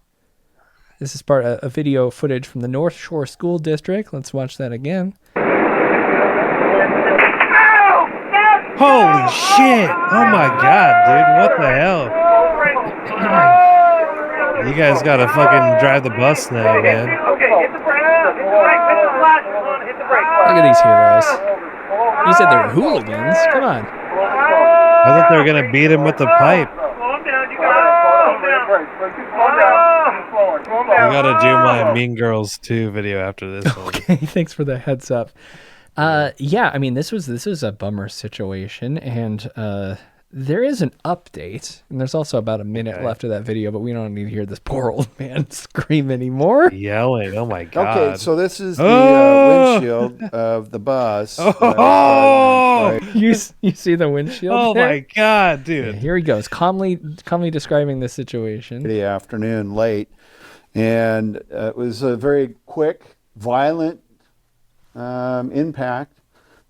This is part of a video footage from the North Shore School District. Let's watch that again. Holy shit! Oh my god, dude! What the hell? You guys gotta fucking drive the bus now, man. Look at these heroes. You said they were hooligans. Come on. I thought they were gonna beat him with the pipe. I gotta do my Mean Girls 2 video after this one. Okay, thanks for the heads up. Yeah, I mean, this was a bummer situation, and there is an update, and there's also about a minute left of that video, but we don't need to hear this poor old man scream anymore. Yelling, oh my god. Okay, so this is the windshield of the bus. You see the windshield? Oh there? my god, dude. Yeah, here he goes, calmly describing the situation. The afternoon, late, and it was a very quick, violent impact.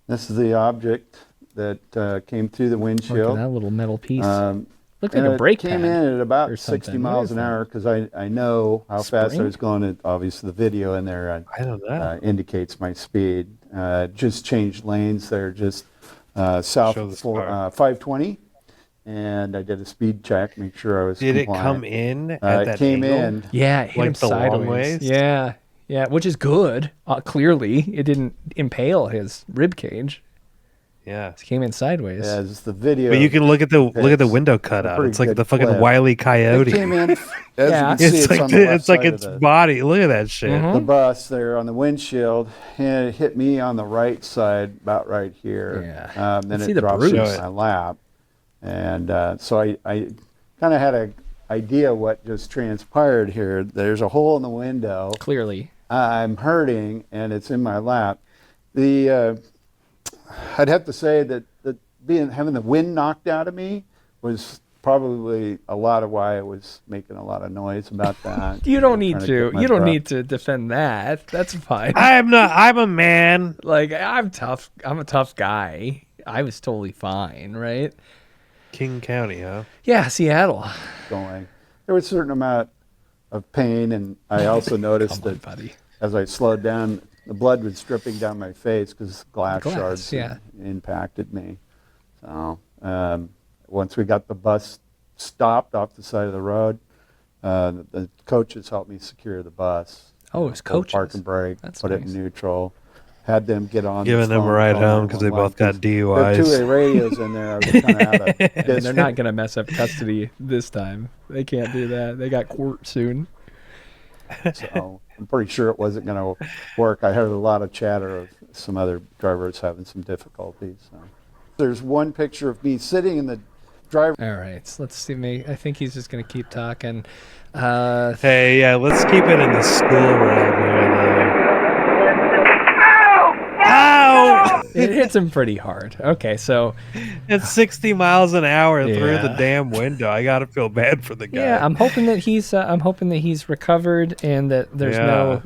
This is the object that came through the windshield. Look at that little metal piece. Looked and like a brake it came pad in at about or 60 something. miles an hour because I know how fast I Spring? was going. And obviously, the video in there indicates my speed. Just changed lanes there, just south of 520, and I did a speed check, make sure I was Did compliant. it come in at It that came angle? in. Yeah, it hit Like him the long sideways. ways? Yeah, yeah, which is good. Clearly, it didn't impale his rib cage. Yeah, it came in sideways. Yeah, it's the video. But you can look at the window a cutout. pretty It's like good the fucking clip. Wile E. Coyote. It came in, as you Yeah. can see, It's like on the left it's like side its of the, body. Look at that shit. the bus there on the windshield, and it hit me on the right side, about right here. Yeah. Then See it the dropped bruise. into my lap, and so I kind of had an idea what just transpired here. There's a hole in the window. Clearly, I'm hurting, and it's in my lap. I'd have to say that having the wind knocked out of me was probably a lot of why I was making a lot of noise about that. You don't need trying to. get my You don't breath. need to defend that. That's fine. I'm a man. Like, I'm tough. I'm a tough guy. I was totally fine, right? King County, huh? Yeah, Seattle. Going. There was a certain amount of pain, and I also noticed that as I slowed down, the blood was dripping down my face because glass shards impacted me. So once we got the bus stopped off the side of the road, the coaches helped me secure the bus. Oh, it was Pull coaches. Park and brake, That's put it nice. in neutral. Had them get on. Giving the them a phone, ride call home 'cause they 911, both got 'cause DUIs. There are two-way radios in there. I was kind of out of And they're district. not going to mess up custody this time. They can't do that. They got court soon. So I'm pretty sure it wasn't going to work. I heard a lot of chatter of some other drivers having some difficulties. So. There's one picture of me sitting in the driver. All right, so let's see. I think he's just going to keep talking. Hey, yeah, let's keep it in the school realm here, though. Ow! It hits him pretty hard. Okay, so it's 60 miles an hour through the Yeah. damn window. I gotta feel bad for the guy. yeah, I'm hoping that he's recovered and that there's no,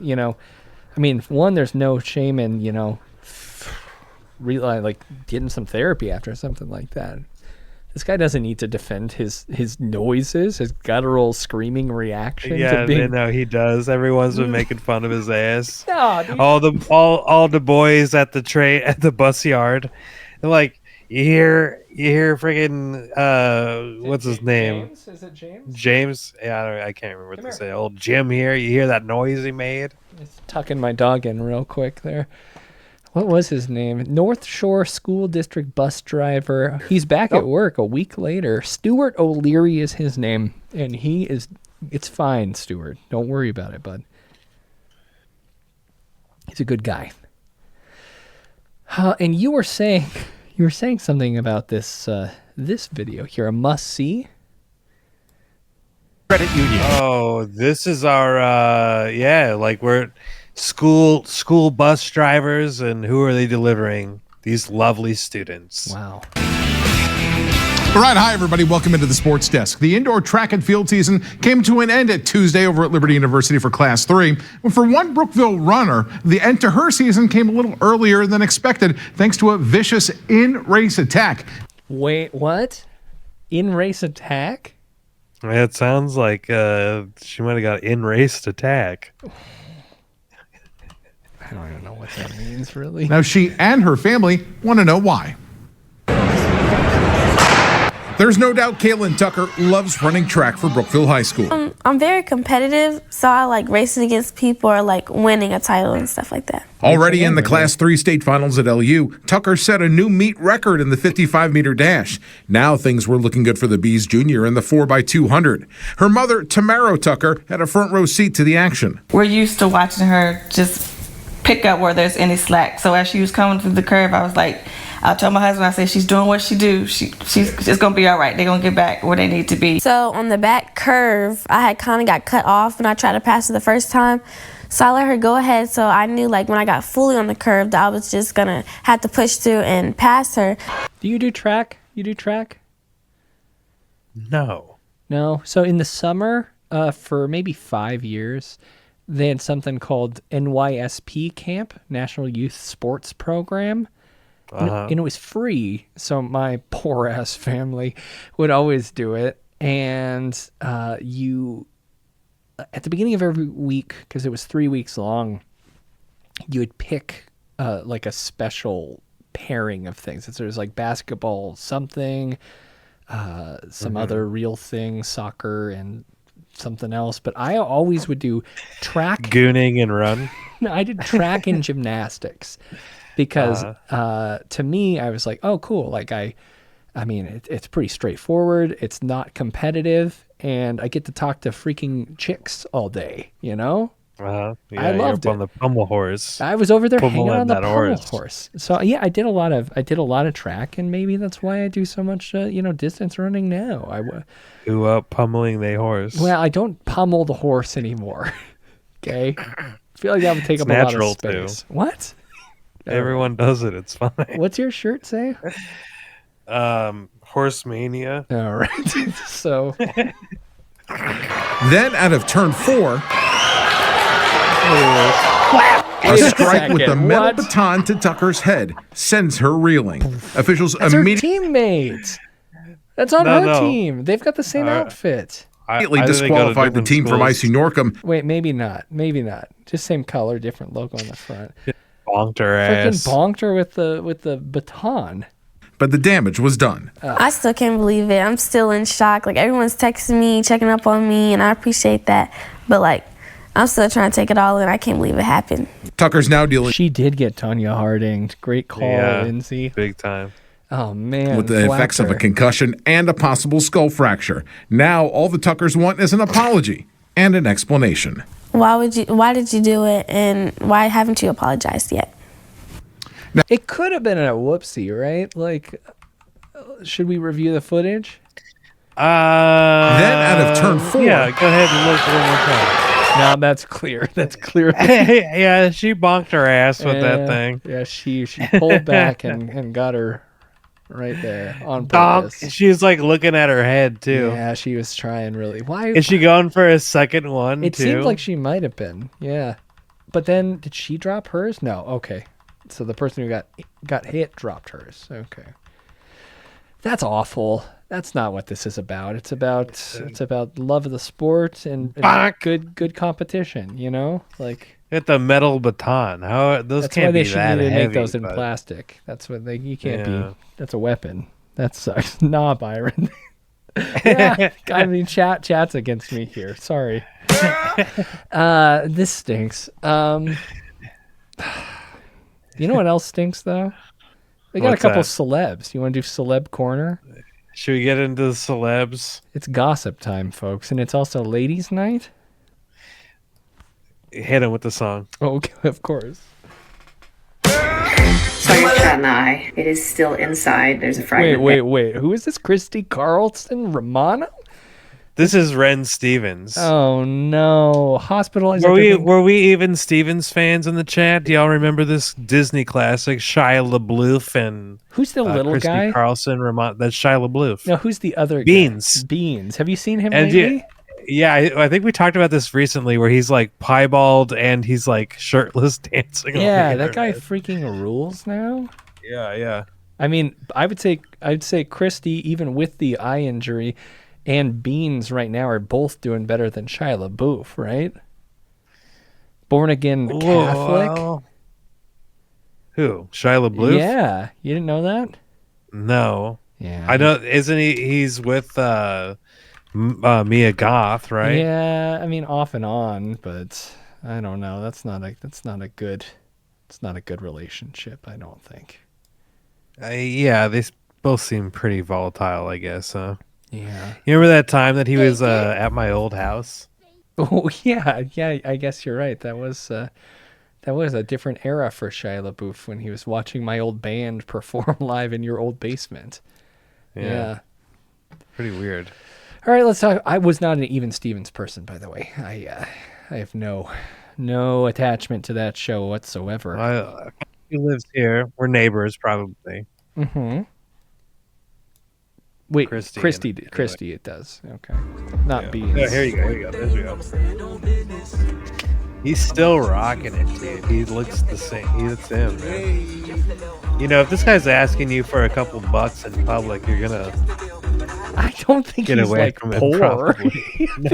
I mean, one, there's no shame in like getting some therapy after something like that. This guy doesn't need to defend his noises, his guttural screaming reaction. Yeah, to being... no, he does. Everyone's been making fun of his ass. No, dude. all the boys at the bus yard, they're like, you hear friggin' what's his name? James? Is it James? James? Yeah, I can't remember what to say. Old Jim here. You hear that noise he made? Just tucking my dog in real quick there. What was his name? North Shore School District bus driver. He's back at work a week later. Stuart O'Leary is his name, and it's fine, Stuart. Don't worry about it, bud. He's a good guy. And you were saying something about this video here, a must see. Credit Union. Oh, this is our like we're school bus drivers, and who are they delivering? These lovely students. Wow. All right, hi everybody. Welcome into the Sports Desk. The indoor track and field season came to an end at Tuesday over at Liberty University for Class 3. Well, for one Brookville runner, the end to her season came a little earlier than expected thanks to a vicious in-race attack. Wait, what? In-race attack? It sounds like she might have got in-raced attack. I don't even know what that means, really. Now she and her family want to know why. There's no doubt Caitlin Tucker loves running track for Brookville High School. I'm very competitive, so I like racing against people or like winning a title and stuff like that. Already in the Class 3 state finals at LU, Tucker set a new meet record in the 55-meter dash. Now things were looking good for the Bees Junior in the 4x200. Her mother, Tamaro Tucker, had a front row seat to the action. We're used to watching her just pick up where there's any slack. So as she was coming through the curve, I was like, I'll tell my husband, I said, she's doing what she do. She's going to be all right. They're going to get back where they need to be. So on the back curve, I had kind of got cut off when I tried to pass her the first time. So I let her go ahead. So I knew like when I got fully on the curve that I was just going to have to push through and pass her. Do you do track? You do track? No. No. So in the summer, for maybe 5 years, they had something called NYSP Camp, National Youth Sports Program. And it was free, so my poor ass family would always do it. And you, at the beginning of every week, because it was 3 weeks long, you would pick like a special pairing of things. So there's like basketball something, some other real things, soccer and something else. But I always would do track. Gooning and run. No, I did track and gymnastics because to me, I was like, oh, cool. Like I mean, it's pretty straightforward. It's not competitive. And I get to talk to freaking chicks all day, you know? Yeah, I loved you're up it. on the pommel horse. I was over there hanging Pummeling on the that pommel horse. So yeah, I did a lot of track, and maybe that's why I do so much distance running now. Who up pummeling the horse? Well, I don't pummel the horse anymore. Okay, I feel like that would take It's up a lot of natural, space. too. What? Everyone does it. It's fine. What's your shirt say? Horse mania. All right. So Then out of turn 4, a strike with the metal baton to Tucker's head sends her reeling. Officials that's her immediately teammate. That's on her team. They've got the same outfit. disqualified the team from icy Norcom. Wait, maybe not. Maybe not. Just same color, different logo on the front. Bonked her Freaking ass. bonked her with the baton. But the damage was done. I still can't believe it. I'm still in shock. Like, everyone's texting me, checking up on me, and I appreciate that. But, like, I'm still trying to take it all in. I can't believe it happened. Tucker's now dealing. She did get Tonya Harding. Great call, Yeah, Lindsay. big time. Oh, man. with the effects of a concussion and a possible skull fracture. Now, all the Tuckers want is an apology and an explanation. Why did you do it, and why haven't you apologized yet? It could have been a whoopsie, right? Like, should we review the footage? Then out of turn 4. Yeah, go ahead and look one more time. No, that's clear. That's clear. Yeah, she bonked her ass with that thing. Yeah, she pulled back and got her right there on Donk. purpose. She was like looking at her head too. Yeah, she was trying really. Why is she going for a second one? It too? seemed like she might have been. Yeah, but then did she drop hers? No. Okay, so the person who got hit dropped hers. Okay, that's awful. That's not what this is about. It's about love of the sport and good competition. You know, like. At the metal baton. How those That's can't why they be should that need to heavy. make those in but- plastic. That's what you can't Yeah. be. That's a weapon. That sucks. Nah, Byron. Yeah, I mean, chat's against me here. Sorry. This stinks. You know what else stinks though? They got What's a couple that? celebs. You want to do celeb corner? Should we get into the celebs? It's gossip time, folks, and it's also ladies' night. Hit him with the song. Oh, okay, of course. Saw your cat in the eye. It is still inside. There's a fragment. Wait. Who is this? Christy Carlson Romano? This is Ren Stevens. Oh no! Hospitalized. Were we even Stevens fans in the chat? Do y'all remember this Disney classic, Shia LaBeouf and who's the little Christy guy? Carlson, that's Shia LaBeouf. No, who's the other Beans? guy? Beans. Have you seen him And lately? yeah, I think we talked about this recently, where he's like piebald and he's like shirtless dancing. Yeah, on the that guy internet. freaking rules now. Yeah. I mean, I'd say Christy, even with the eye injury, and Beans right now are both doing better than Shia LaBeouf, right? Born again Catholic. Whoa. Who? Shia LaBeouf? Yeah, you didn't know that? No. Yeah. I know. Isn't he? He's with Mia Goth, right? Yeah, I mean off and on, but I don't know. That's not a good relationship, I don't think. Yeah, they both seem pretty volatile, I guess. Huh? Yeah. You remember that time that he was at my old house? Oh yeah. I guess you're right. That was a different era for Shia LaBeouf when he was watching my old band perform live in your old basement. Yeah. Pretty weird. All right, let's talk. I was not an Even Stevens person, by the way. I have no attachment to that show whatsoever. He lives here. We're neighbors, probably. Mm-hmm. Wait, Christy, it does. Okay, not Beans. Yeah, here you go. There we go. He's still rocking it, dude. He looks the same. It's him, man. You know, if this guy's asking you for a couple bucks in public, you're gonna. I don't think get he's away like from poor. it. Probably.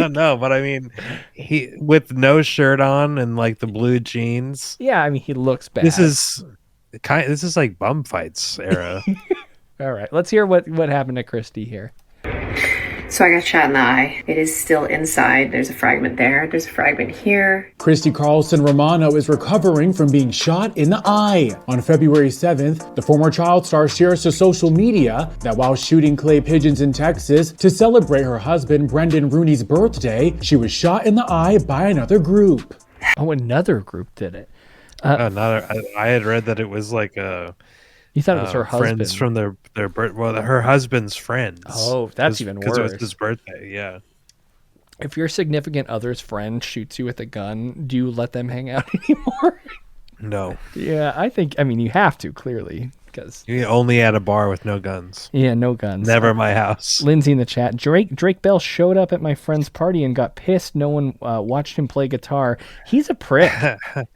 No, but I mean, he with no shirt on and like the blue jeans. Yeah, I mean he looks bad. This is like bum fights era. All right, let's hear what happened to Christy here. So I got shot in the eye. It is still inside. There's a fragment there. There's a fragment here. Christy Carlson Romano is recovering from being shot in the eye. On February 7th, the former child star shares to social media that while shooting clay pigeons in Texas to celebrate her husband Brendan Rooney's birthday, she was shot in the eye by another group. Oh, another group did it. I had read that it was like a. You thought it was her friends husband. from her husband's friends. Oh, that's even worse. Because it was his birthday. Yeah. If your significant other's friend shoots you with a gun, do you let them hang out anymore? No. Yeah, I mean, you have to, clearly, because you only at a bar with no guns. Yeah, no guns. Never my house. Lindsay in the chat. Drake Bell showed up at my friend's party and got pissed. No one watched him play guitar. He's a prick.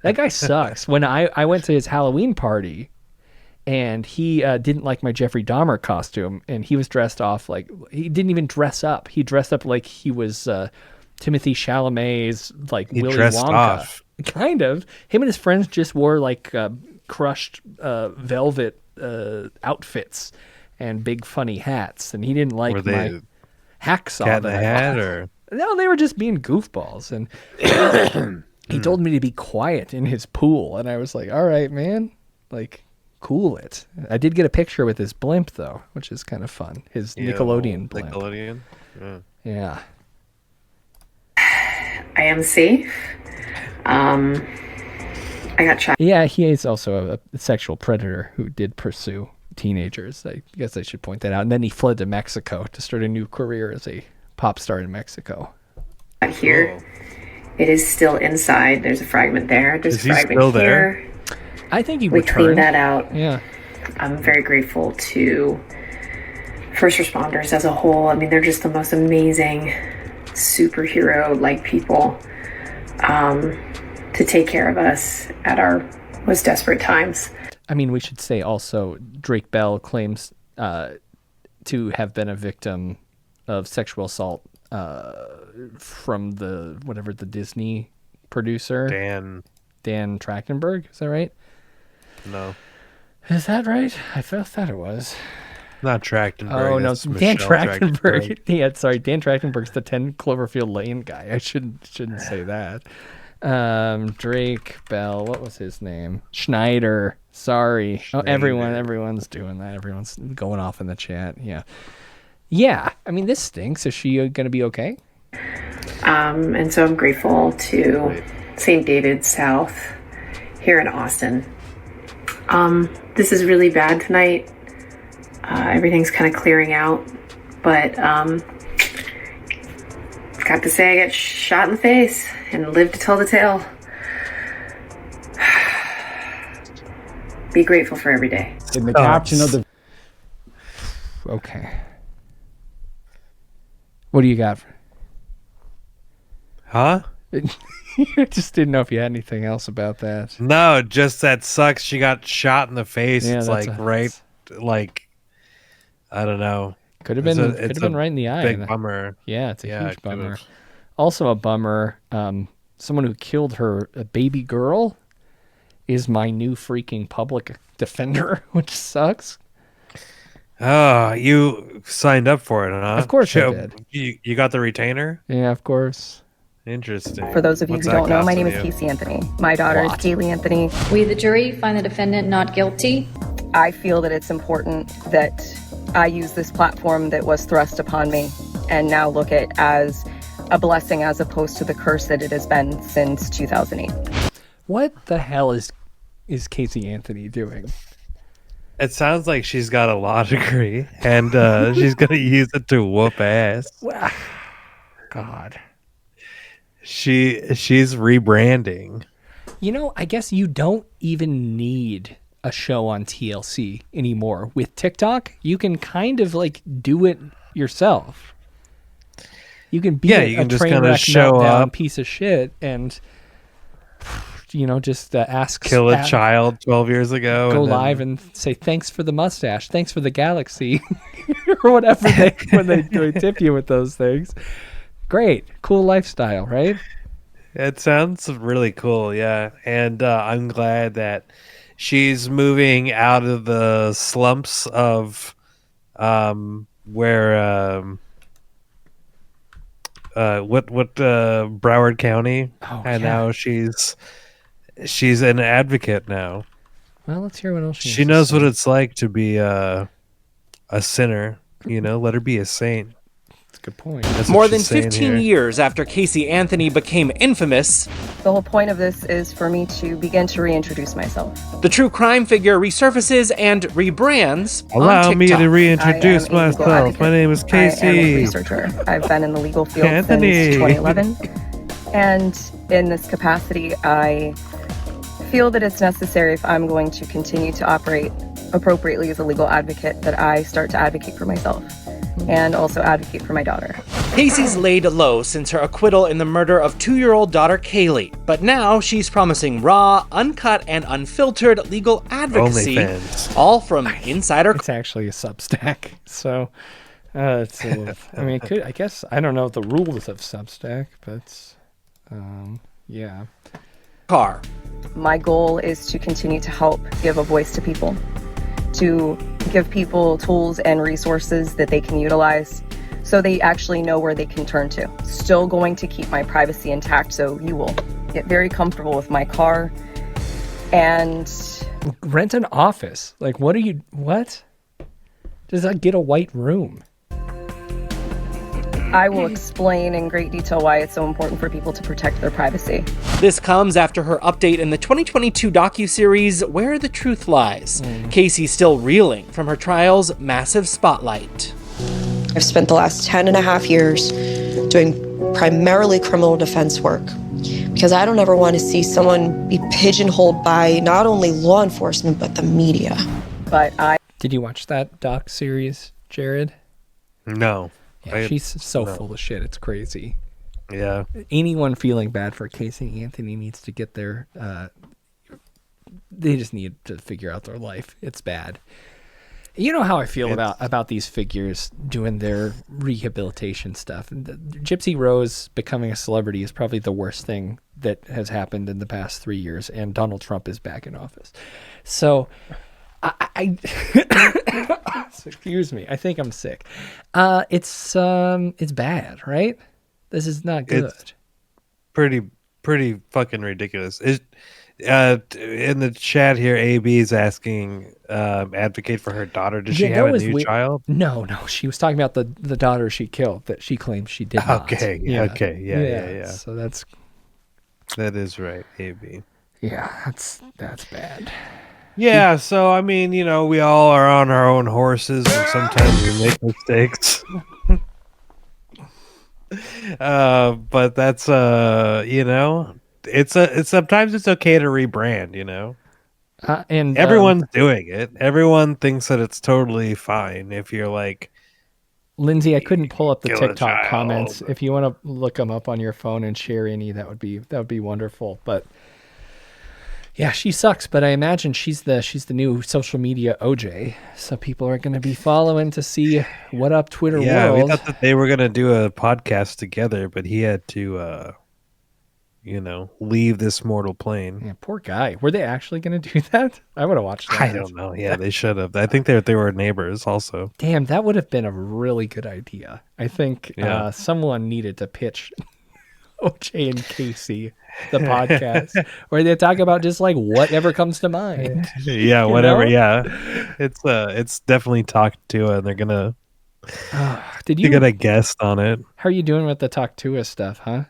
That guy sucks. When I went to his Halloween party, and he didn't like my Jeffrey Dahmer costume, and he was dressed off like he didn't even dress up. He dressed up like he was Timothy Chalamet's He Willy dressed Wonka. off. Kind of. Him and his friends just wore like crushed velvet outfits and big funny hats, and he didn't like Were they my hacksaw. Cat in that the I Hat, bought. or No, they were just being goofballs, and he told me to be quiet in his pool, and I was like, all right, man, like, cool it. I did get a picture with his blimp, though, which is kind of fun. His Nickelodeon blimp. Nickelodeon? Yeah. I am safe. I got shot. Yeah, he is also a sexual predator who did pursue teenagers. I guess I should point that out. And then he fled to Mexico to start a new career as a pop star in Mexico. Here. It is still inside. There's a fragment there. There's Is a he fragment still here. there? I think he We returned. cleaned that out. Yeah. I'm very grateful to first responders as a whole. I mean, they're just the most amazing superhero-like people to take care of us at our most desperate times. I mean, we should say also Drake Bell claims to have been a victim of sexual assault from the Disney producer Dan Trachtenberg. Is that right? No. Is that right? I thought it was. Not Trachtenberg. Oh no, that's Dan Michelle Trachtenberg. Yeah, sorry, Dan Trachtenberg's the 10 Cloverfield Lane guy. I shouldn't say that. Drake Bell. What was his name? Schneider. Sorry. Oh, everyone's doing that. Everyone's going off in the chat. Yeah. I mean, this stinks. Is she going to be okay? And so I'm grateful to St. David's South here in Austin. This is really bad tonight. Everything's kind of clearing out, but got to say I got shot in the face and lived to tell the tale. Be grateful for every day. In the caption of the Okay. What do you got? Huh? I just didn't know if you had anything else about that. No, just that sucks. She got shot in the face. Yeah, It's that's like I don't know. Could have been right in the eye. Big bummer. Yeah, it's a huge it bummer. could've. Also a bummer. Someone who killed her baby girl is my new freaking public defender, which sucks. Oh, you signed up for it, huh? Of course I did. You got the retainer? Yeah, of course. Interesting. For those of you What's who that don't know, my cost name is you? Casey Anthony. My daughter is Kaylee Anthony. We, the jury, find the defendant not guilty. I feel that it's important that I use this platform that was thrust upon me and now look at as a blessing as opposed to the curse that it has been since 2008. What the hell is Casey Anthony doing? It sounds like she's got a law degree and she's gonna use it to whoop ass. God. She's rebranding. You know, I guess you don't even need a show on TLC anymore. With TikTok, you can kind of like do it yourself. You can be you can a just train kinda wreck show meltdown up. piece of shit and just Kill a child 12 years ago. Go and then- live and say thanks for the mustache, thanks for the galaxy, or whatever when they tip you with those things. Great, cool lifestyle, right? It sounds really cool, yeah. And I'm glad that she's moving out of the slumps of where Broward County, and yeah. now she's an advocate now. Well, let's hear what else she knows what it's like to be a sinner. Let her be a saint. That's a good point. That's More what than she's saying 15 here. years after Casey Anthony became infamous, The whole point of this is for me to begin to reintroduce myself. the true crime figure resurfaces and rebrands Allow on me TikTok. to reintroduce I am a legal myself. advocate. My name is I am a Casey. researcher. I've been in the legal field Anthony. since 2011. And in this capacity, I feel that it's necessary, if I'm going to continue to operate appropriately as a legal advocate, that I start to advocate for myself and also advocate for my daughter. Casey's laid low since her acquittal in the murder of 2-year-old daughter Kaylee, but now she's promising raw, uncut, and unfiltered legal advocacy, OnlyFans. all from inside her. It's actually a Substack, so it's a little, I mean, I guess I don't know the rules of Substack, but yeah. Car. My goal is to continue to help give a voice to people, to give people tools and resources that they can utilize so they actually know where they can turn to. Still going to keep my privacy intact, so you will get very comfortable with my car. And Rent an office. Like, what? Does that get a white room? I will explain in great detail why it's so important for people to protect their privacy. This comes after her update in the 2022 docuseries Where the Truth Lies. Casey's still reeling from her trial's massive spotlight. I've spent the last 10 and a half years doing primarily criminal defense work because I don't ever want to see someone be pigeonholed by not only law enforcement, but the media. Did you watch that doc series, Jared? No. Yeah, she's so full of shit. It's crazy. Yeah. Anyone feeling bad for Casey Anthony needs to get their. They just need to figure out their life. It's bad. You know how I feel about these figures doing their rehabilitation stuff. Gypsy Rose becoming a celebrity is probably the worst thing that has happened in the past 3 years, and Donald Trump is back in office. So, I excuse me. I think I'm sick. It's bad, right? This is not good. It's pretty fucking ridiculous. In the chat here, AB is asking, advocate for her daughter. Does she have a new child? No. She was talking about the daughter she killed that she claims she did not. Okay. Yeah. So that is right, AB. Yeah, that's bad. Yeah, so I mean, we all are on our own horses, and sometimes we make mistakes. But that's it's sometimes it's okay to rebrand, and everyone's doing it. Everyone thinks that it's totally fine if you're like, Lindsay, I couldn't pull up the kill a TikTok child. comments. If you want to look them up on your phone and share any, that would be wonderful. But yeah, she sucks, but I imagine she's the new social media OJ. So people are going to be following to see what up Twitter world. We thought that they were going to do a podcast together, but he had to leave this mortal plane. Yeah, poor guy. Were they actually going to do that? I would have watched that. I don't know. Yeah, they should have. I think they were neighbors also. Damn, that would have been a really good idea. I think someone needed to pitch OJ and Casey, the podcast, where they talk about just like whatever comes to mind. Yeah, whatever. Yeah, it's definitely talked to, and they're gonna. Did you get a guest on it? How are you doing with the Talk to Us stuff, huh?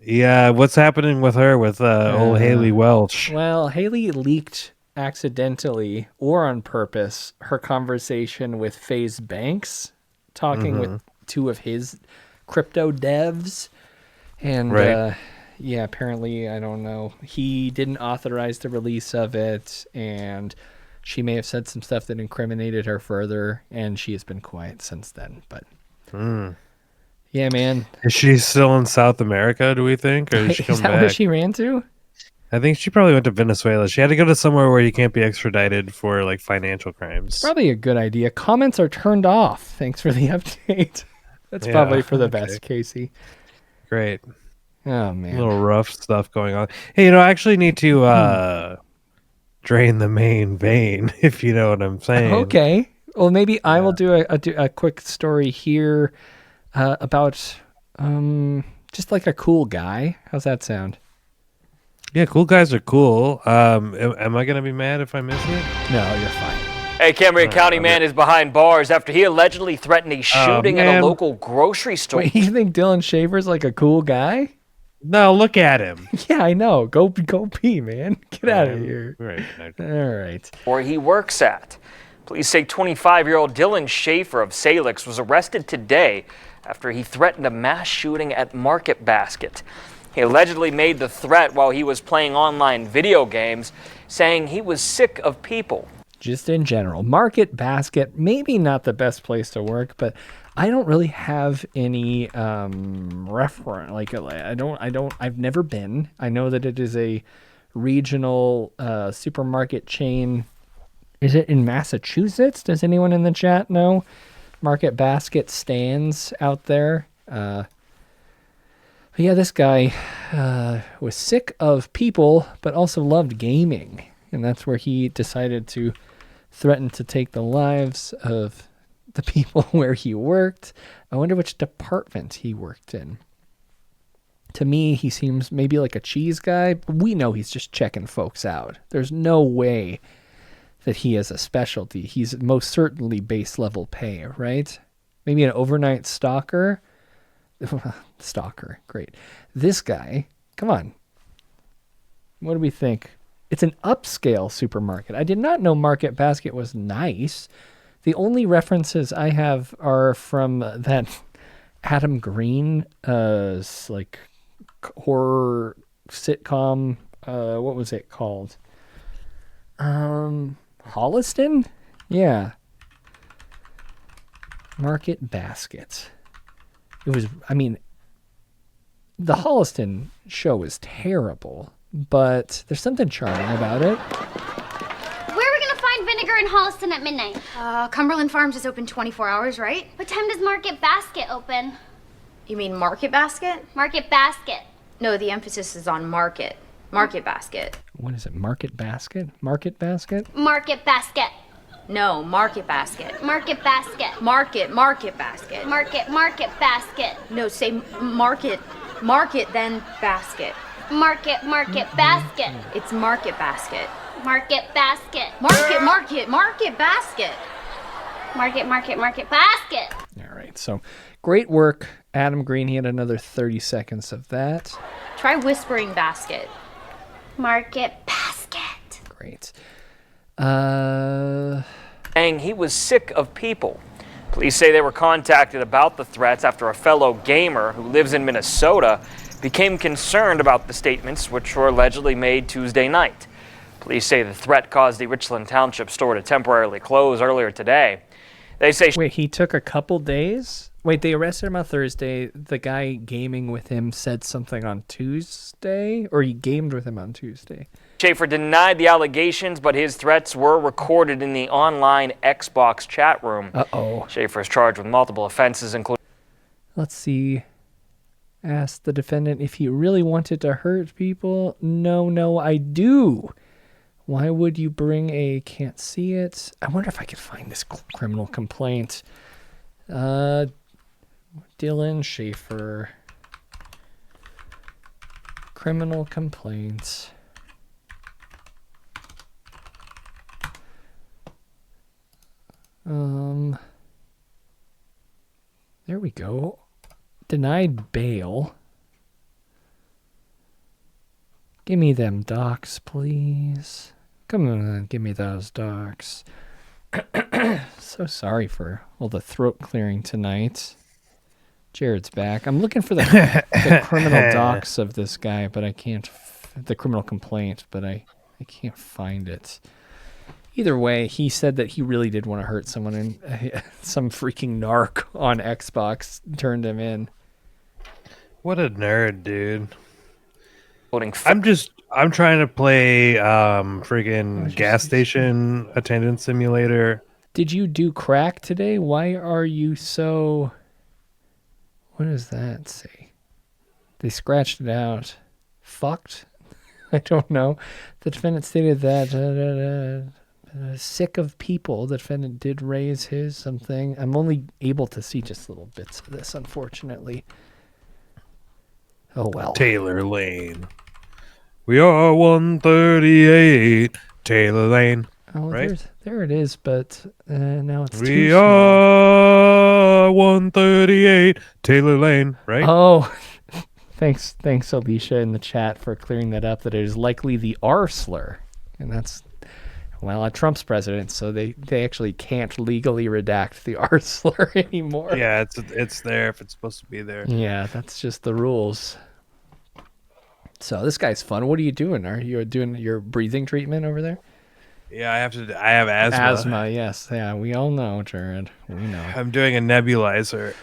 Yeah, what's happening with her with old Haley Welch? Well, Haley leaked accidentally or on purpose her conversation with FaZe Banks, talking with two of his crypto devs. And apparently, I don't know, he didn't authorize the release of it, and she may have said some stuff that incriminated her further, and she has been quiet since then. But yeah, man. Is she still in South America, do we think? Or did she come Is that back? where she ran to? I think she probably went to Venezuela. She had to go to somewhere where you can't be extradited for like financial crimes. Probably a good idea. Comments are turned off. Thanks for the update. That's probably for the best, Casey. Great. Oh, man. A little rough stuff going on. Hey, I actually need to drain the main vein, if you know what I'm saying. Okay. Well, maybe I will do a quick story here about Just like a cool guy. How's that sound? Yeah, cool guys are cool. Am I gonna be mad if I miss it? No, you're fine. A Cambria County man is behind bars after he allegedly threatened a shooting at a local grocery store. Wait, you think Dylan Shaver's like a cool guy? No, look at him. Yeah, I know. Go pee, man. Get out of here. Right. All right. Where he works at. Police say 25-year-old Dylan Schaefer of Salix was arrested today after he threatened a mass shooting at Market Basket. He allegedly made the threat while he was playing online video games, saying he was sick of people. Just in general, Market Basket, maybe not the best place to work, but I don't really have any reference. Like, I've never been. I know that it is a regional supermarket chain. Is it in Massachusetts? Does anyone in the chat know? Market Basket stands out there. But yeah, this guy was sick of people, but also loved gaming. And that's where he decided to threaten to take the lives of the people where he worked. I wonder which department he worked in. To me, he seems maybe like a cheese guy, but we know he's just checking folks out. There's no way that he has a specialty. He's most certainly base level pay, right? Maybe an overnight stalker. Stalker, great. This guy, come on. What do we think? It's an upscale supermarket. I did not know Market Basket was nice. The only references I have are from that Adam Green, like horror sitcom. What was it called? Holliston? Yeah. Market Basket. It was, I mean, the Holliston show is terrible, but there's something charming about it. Where are we going to find vinegar in Holliston at midnight? Cumberland Farms is open 24 hours, right? What time does Market Basket open? You mean Market Basket? Market Basket. No, the emphasis is on market. Market Basket. What is it? Market Basket? Market Basket? Market Basket. No, Market Basket. Market Basket. Market Basket. Market Basket. No, say market, then basket. Market Basket. It's Market Basket. Market Basket. Market Basket. Market Basket. All right, so great work, Adam Green. He had another 30 seconds of that. Try whispering basket. Market Basket. Great. Saying he was sick of people. Police say they were contacted about the threats after a fellow gamer who lives in Minnesota became concerned about the statements which were allegedly made Tuesday night. Police say the threat caused the Richland Township store to temporarily close earlier today. They say... Wait, he took a couple days? Wait, they arrested him on Thursday. The guy gaming with him said something on Tuesday? Or he gamed with him on Tuesday? Schaefer denied the allegations, but his threats were recorded in the online Xbox chat room. Uh-oh. Schaefer is charged with multiple offenses, including... Let's see. Asked the defendant if he really wanted to hurt people. No, I do. Why would you bring a... Can't see it. I wonder if I could find this criminal complaint. Dylan Schaefer. Criminal complaints. There we go. Denied bail. Give me them docs, please. Come on, give me those docs. So sorry for all the throat clearing tonight. Jared's back. I'm looking for the criminal docs of this guy, but I can't. The criminal complaint, but I can't find it. Either way, he said that he really did want to hurt someone, and some freaking narc on Xbox turned him in. What a nerd, dude. I'm trying to play friggin' gas station attendant simulator. Did you do crack today? Why are you so... What does that say? They scratched it out. Fucked? I don't know. The defendant stated that sick of people. The defendant did raise his something. I'm only able to see just little bits of this, unfortunately. Oh, well. Taylor Lane. We are 138 Taylor Lane. Oh, right? there it is, but now it's We too small. are 138 Taylor Lane, right? Oh, thanks, Alicia, in the chat for clearing that up. That it is likely the R slur, and that's Trump's president, so they actually can't legally redact the R slur anymore. Yeah, it's there if it's supposed to be there. Yeah, that's just the rules. So this guy's fun. What are you doing? Are you doing your breathing treatment over there? Yeah, I have asthma. Asthma, yes. Yeah, we all know, Jared. We know. I'm doing a nebulizer.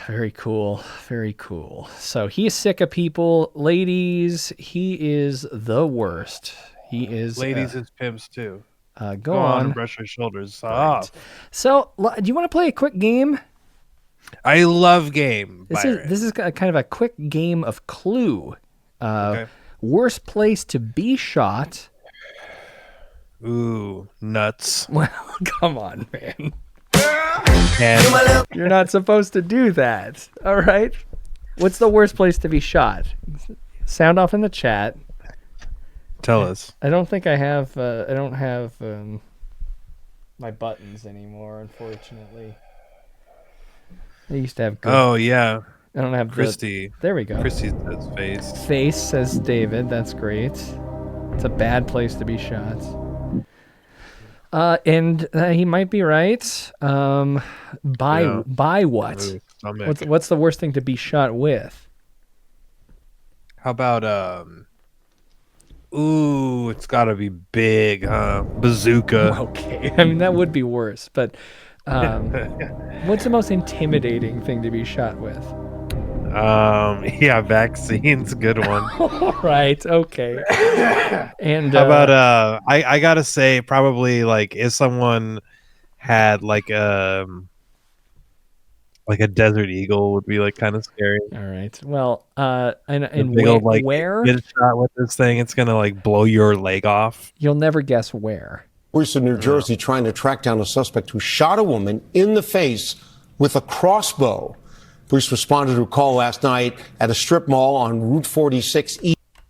Very cool. Very cool. So he's sick of people. Ladies, he is the worst. He is. Ladies is pimps too. Go on and brush your shoulders Right. off. So, do you want to play a quick game? I love game. This is kind of a quick game of Clue. Okay. Worst place to be shot. Ooh, nuts. Well, come on, man. And You're not supposed to do that. All right. What's the worst place to be shot? Sound off in the chat. Tell us. I don't think I have. I don't have my buttons anymore, unfortunately. I used to have. Good. Oh yeah. I don't have Christy. There we go. Christy says face. Face says David. That's great. It's a bad place to be shot. And he might be right. By what? What's the worst thing to be shot with? How about ooh, it's got to be big, huh? Bazooka. Okay, I mean that would be worse, but what's the most intimidating thing to be shot with? Yeah, vaccines, good one. Right, okay. And how about I gotta say probably like if someone had like a desert eagle would be like kind of scary. All right. Well, and like, where get a shot with this thing, it's gonna like blow your leg off. You'll never guess where. Police in New Jersey trying to track down a suspect who shot a woman in the face with a crossbow. Police responded to a call last night at a strip mall on Route 46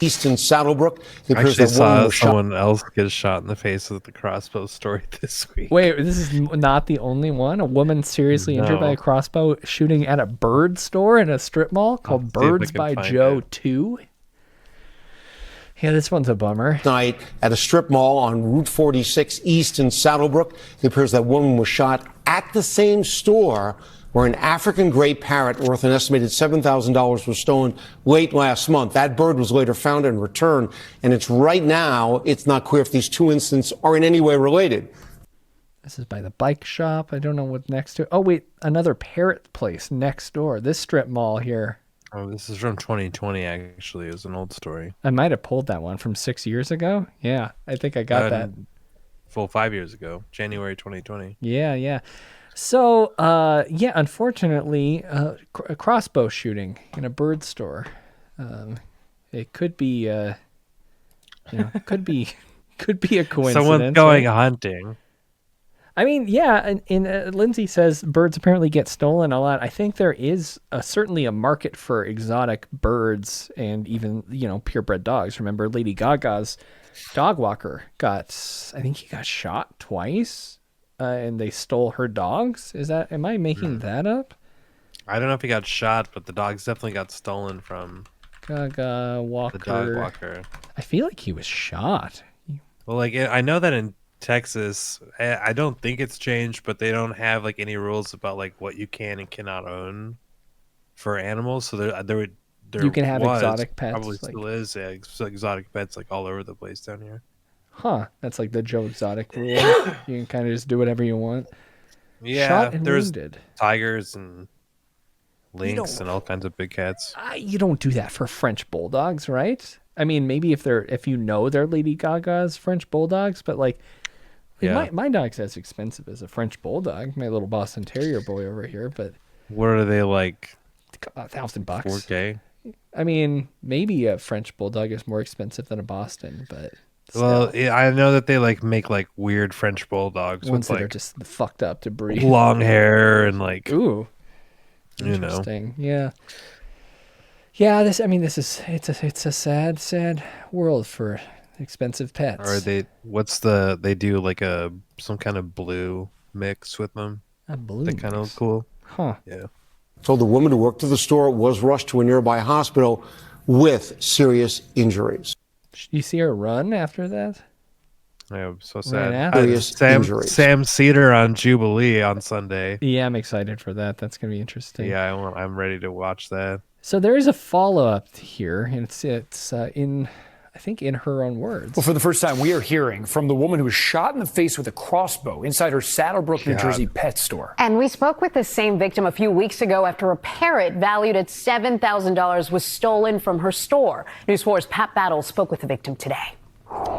East in Saddlebrook. I actually saw someone else get shot in the face with the crossbow story this week. Wait, this is not the only one? A woman seriously injured by a crossbow shooting at a bird store in a strip mall called Birds by Joe 2? Yeah, this one's a bummer. Night at a strip mall on Route 46 East in Saddlebrook. It appears that woman was shot at the same store where an African gray parrot worth an estimated $7,000 was stolen late last month. That bird was later found and returned, and it's not clear if these two incidents are in any way related. This is by the bike shop. I don't know what next to. Oh, wait, another parrot place next door. This strip mall here. Oh, this is from 2020, actually. It was an old story. I might have pulled that one from 6 years ago. Yeah, I think I got that. Full 5 years ago, January 2020. Yeah. So, unfortunately, a crossbow shooting in a bird store. It could be, could be a coincidence. Someone's going hunting. I mean, yeah, and Lindsay says birds apparently get stolen a lot. I think there is certainly a market for exotic birds and even, purebred dogs. Remember, Lady Gaga's dog walker I think he got shot twice. And they stole her dogs? Am I making that up? I don't know if he got shot, but the dogs definitely got stolen from Gaga Walker. The dog walker. I feel like he was shot. Well, I know that in Texas, I don't think it's changed, but they don't have like any rules about like what you can and cannot own for animals. So there you can have exotic pets. Probably still is exotic pets like all over the place down here. Huh, that's like the Joe Exotic rule. You can kind of just do whatever you want. Yeah, Shot and there's wounded. tigers and lynx and all kinds of big cats. You don't do that for French bulldogs, right? I mean, maybe if they're Lady Gaga's French bulldogs, but my dog's as expensive as a French bulldog, my little Boston Terrier boy over here. But what are they like? $1,000. $4K. I mean, maybe a French bulldog is more expensive than a Boston, but. Well, I know that they make weird French bulldogs ones with that are just fucked up to breed, long hair and ooh, interesting. Yeah, Yeah, this is it's a sad world for expensive pets. Or they do like some kind of blue mix with them. A blue that kind of cool. Huh. Yeah. So the woman who worked at the store was rushed to a nearby hospital with serious injuries. You see her run after that? Yeah, so Right sad. Sam Cedar on Jubilee on Sunday. Yeah, I'm excited for that. That's going to be interesting. Yeah, I'm ready to watch that. So there is a follow-up here, and it's in, I think, in her own words. Well, for the first time, we are hearing from the woman who was shot in the face with a crossbow inside her Saddlebrook, New Jersey pet store. And we spoke with the same victim a few weeks ago after a parrot valued at $7,000 was stolen from her store. News 4's Pat Battle spoke with the victim today.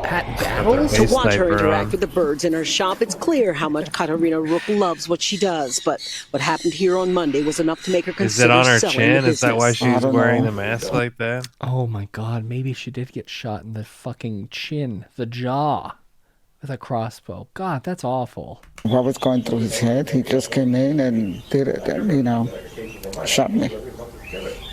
Pat Battle? To watch her interact with the birds in her shop, it's clear how much Katarina Rook loves what she does. But what happened here on Monday was enough to make her consider selling the business. Is it on her chin? Is that why she's wearing the mask like that? Oh my God, maybe she did get shot in the fucking chin, the jaw, with a crossbow. God, that's awful. What was going through his head? He just came in and did it, and, shot me.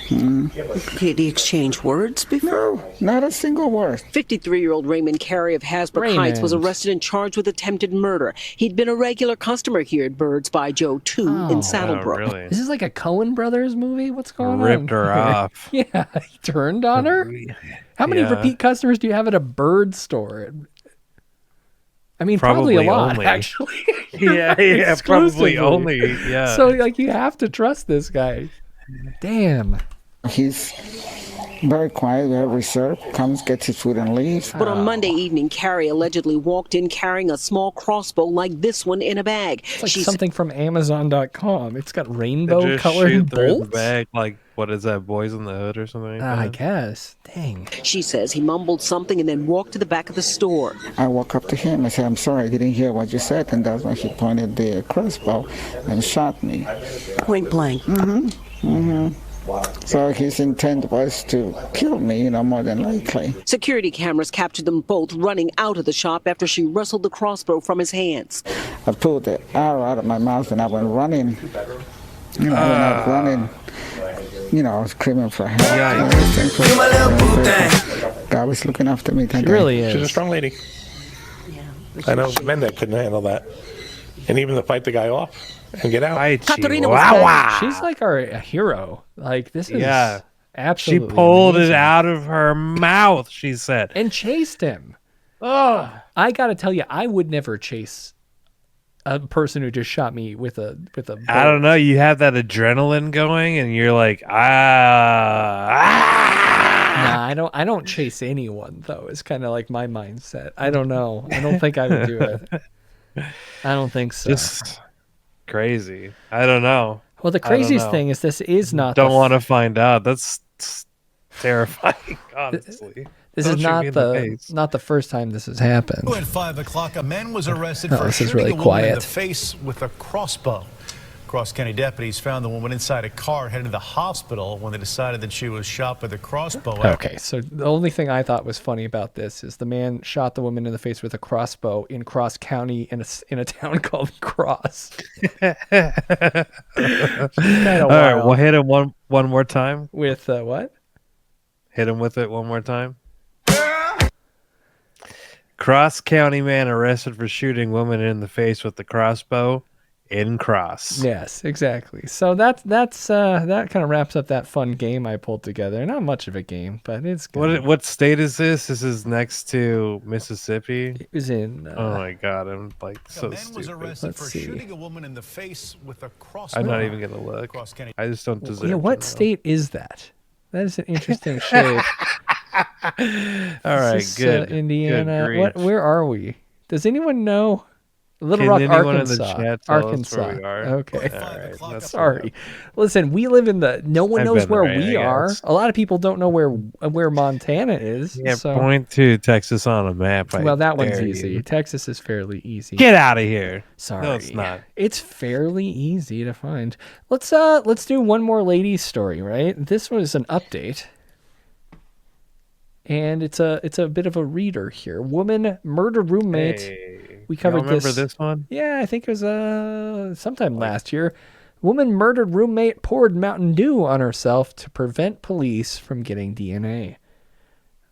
Did he exchange words before? No, not a single word. 53-year-old Raymond Carey of Hasbrook Heights was arrested and charged with attempted murder. He'd been a regular customer here at Birds by Joe 2 in Saddlebrook. Really? Is this like a Coen Brothers movie? What's going on? Ripped her off. Yeah, he turned on her? How many repeat customers do you have at a bird store? I mean, probably a lot, only. actually. yeah, probably only, yeah. So, you have to trust this guy. Damn. He's very quiet, very reserved, comes, gets his food and leaves. But on Monday evening, Carrie allegedly walked in carrying a small crossbow like this one in a bag. It's like something from Amazon.com. It's got rainbow-colored bolts? The bag, like, what is that, Boys in the Hood or something? I guess. Dang. She says he mumbled something and then walked to the back of the store. I walked up to him and said, "I'm sorry, I didn't hear what you said." And that's when he pointed the crossbow and shot me. Point blank. So his intent was to kill me, more than likely. Security cameras captured them both running out of the shop after she wrestled the crossbow from his hands. I pulled the arrow out of my mouth and I went running. I went out running, screaming for help. God was looking after me that day. Really is. She's a strong lady. I know men that couldn't handle that. And even to fight the guy off and get out. She's like our hero. Like, this is absolutely She pulled amazing. it out of her mouth, she said. And chased him. Oh, I got to tell you, I would never chase a person who just shot me with a bow. I don't know. You have that adrenaline going, and you're like, Nah, I don't chase anyone though. It's kind of like my mindset. I don't know. I don't think I would do it. I don't think so. Just crazy. I don't know. Well, the craziest thing is this is not. Don't want to find out. That's terrifying. Honestly. This is not the first time this has happened. At 5 o'clock, a man was arrested No, for this is shooting really a woman in quiet. the face with a crossbow. Cross County deputies found the woman inside a car headed to the hospital when they decided that she was shot with a crossbow. Okay, so the only thing I thought was funny about this is the man shot the woman in the face with a crossbow in Cross County in a town called Cross. All right, we'll hit him one more time. With what? Hit him with it one more time. Cross County man arrested for shooting woman in the face with the crossbow in Cross. Yes, exactly. So that kind of wraps up that fun game I pulled together. Not much of a game, but it's good. What state is this? This is next to Mississippi. It was in. Oh my god, I'm like so was stupid. arrested for shooting a woman in the face with a crossbow. I'm not even gonna look. I just don't deserve. Yeah, what state is that? That is an interesting shape. All right, Is this, good. Indiana. Good Where are we? Does anyone know? Little Can Rock, anyone in the Arkansas. chat tell us Arkansas. where we are? Okay. All right. That's Sorry. Listen, we live in no one I've knows been where right, we I are. guess. A lot of people don't know where Montana is. Yeah, so. point to Texas on a map. Well, that one's dare easy. you. Texas is fairly easy. Get out of here. Sorry. No, it's not. It's fairly easy to find. Let's do one more ladies story, right? This was an update. And it's a bit of a reader here. Woman murder roommate. Hey, We covered y'all remember this one? Yeah, I think it was sometime last year. Woman murdered roommate, poured Mountain Dew on herself to prevent police from getting DNA.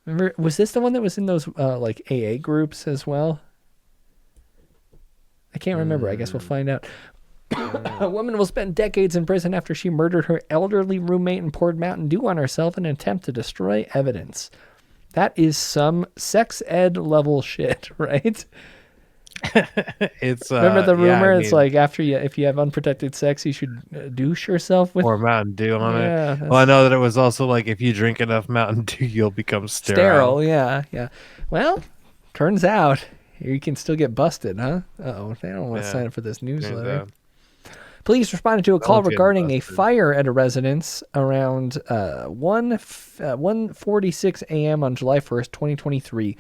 Remember, was this the one that was in those like AA groups as well? I can't remember. I guess we'll find out. A woman will spend decades in prison after she murdered her elderly roommate and poured Mountain Dew on herself in an attempt to destroy evidence. That is some sex ed level shit, right? It's remember the rumor? It's like if you have unprotected sex, you should douche yourself with or Mountain Dew on it. Well, I know that it was also like if you drink enough Mountain Dew, you'll become sterile. Yeah. Well, turns out you can still get busted, huh? Uh-oh, they don't want to sign up for this newsletter. Police responded to a call regarding a fire at a residence around 1:46 a.m. on July 1st, 2023.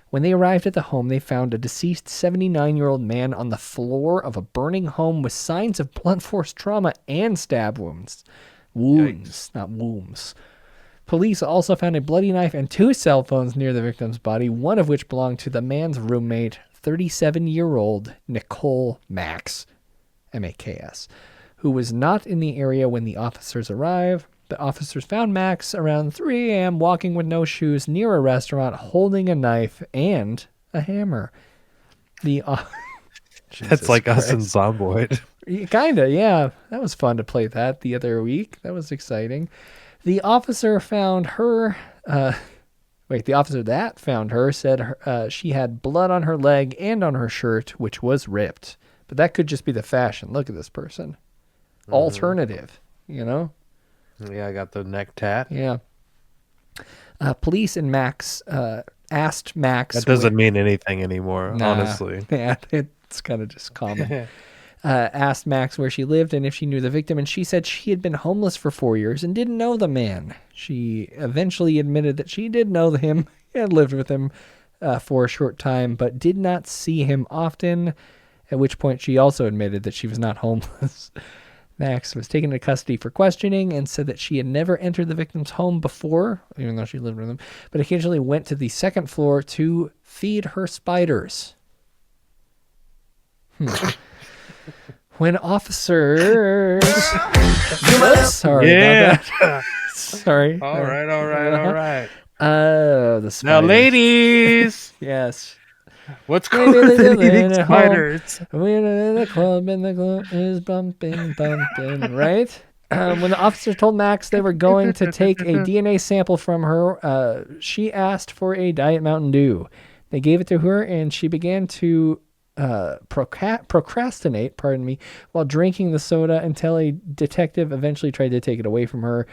When they arrived at the home, they found a deceased 79-year-old man on the floor of a burning home with signs of blunt force trauma and stab wounds. Wounds, not wombs. Police also found a bloody knife and 2 cell phones near the victim's body, one of which belonged to the man's roommate, 37-year-old Nicole Max, M-A-K-S, who was not in the area when the officers arrived. The officers found Max around 3 a.m. walking with no shoes near a restaurant, holding a knife and a hammer. That's like Christ. Us in Zomboid. Kinda, yeah. That was fun to play that the other week. That was exciting. The officer found her... the officer that found her said she had blood on her leg and on her shirt, which was ripped. But that could just be the fashion. Look at this person. Alternative, you know? Yeah, I got the neck tat. Yeah. Police and Max asked Max... That doesn't mean anything anymore, honestly. Yeah, it's kind of just common. Asked Max where she lived and if she knew the victim, and she said she had been homeless for 4 years and didn't know the man. She eventually admitted that she did know him and lived with him for a short time, but did not see him often, at which point she also admitted that she was not homeless. Max was taken into custody for questioning and said that she had never entered the victim's home before, even though she lived with them, but occasionally went to the second floor to feed her spiders. When officers... Sorry about that. Sorry. All right. The spiders. Now, ladies! Yes. What's going on with eating spiders? We're in the club and the club is bumping, right? When the officer told Max they were going to take a DNA sample from her, she asked for a Diet Mountain Dew. They gave it to her, and she began to procrastinate, while drinking the soda until a detective eventually tried to take it away from her.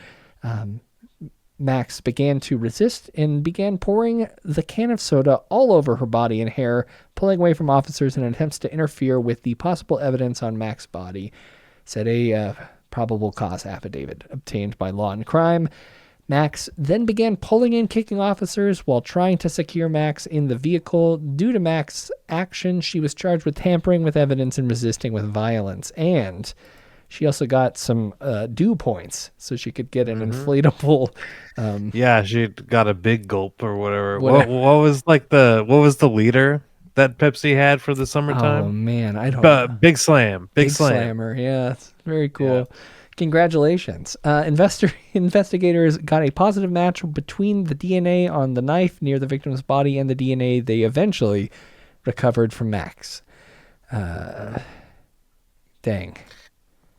Max began to resist and began pouring the can of soda all over her body and hair, pulling away from officers in attempts to interfere with the possible evidence on Max's body, said a probable cause affidavit obtained by Law and Crime. Max then began pulling and kicking officers while trying to secure Max in the vehicle. Due to Max's action, she was charged with tampering with evidence and resisting with violence, and she also got some dew points, so she could get an inflatable. Yeah, she got a big gulp or whatever. What was the leader that Pepsi had for the summertime? Oh man, I don't know. Big Slam. Big Slammer. Yeah, it's very cool. Yeah. Congratulations. Investigators got a positive match between the DNA on the knife near the victim's body and the DNA they eventually recovered from Max. Dang.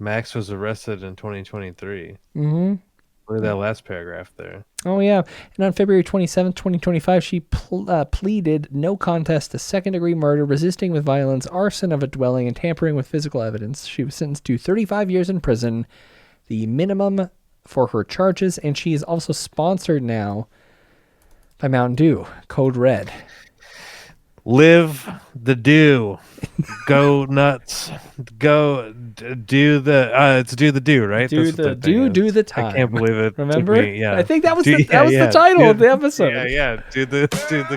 Max was arrested in 2023. Mm-hmm. Look at that last paragraph there. Oh, yeah. And on February 27th, 2025, she pleaded no contest to second-degree murder, resisting with violence, arson of a dwelling, and tampering with physical evidence. She was sentenced to 35 years in prison, the minimum for her charges, and she is also sponsored now by Mountain Dew, Code Red. Live the dew. Go nuts. Go do the it's do the dew, right? Do the do the time. I can't believe it. Remember? Yeah. I think that was the title of the episode. Yeah. Do the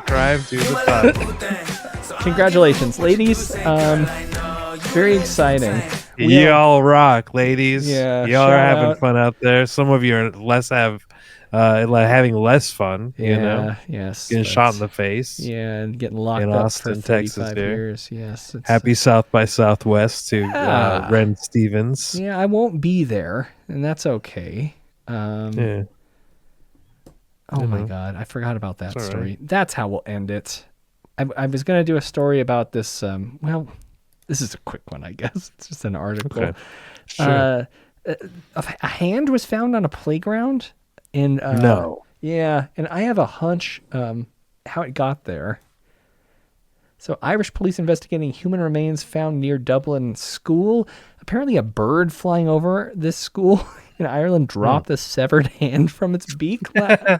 crime, do the fun. Congratulations, ladies. Very exciting. Y'all rock, ladies. Yeah. Y'all are having fun out there. Some of you are like having less fun, yes, getting shot in the face, and getting locked in up Austin, for 35 Texas, years. Yes, happy South by Southwest to Ren Stevens. Yeah, I won't be there, and that's okay. Yeah. Oh my God, I forgot about that all story. right. That's how we'll end it. I was going to do a story about this. Well, this is a quick one, I guess. It's just an article. Okay. Sure. A hand was found on a playground. No. Yeah, and I have a hunch how it got there. So Irish police investigating human remains found near Dublin school. Apparently a bird flying over this school in Ireland dropped a severed hand from its beak. Yeah.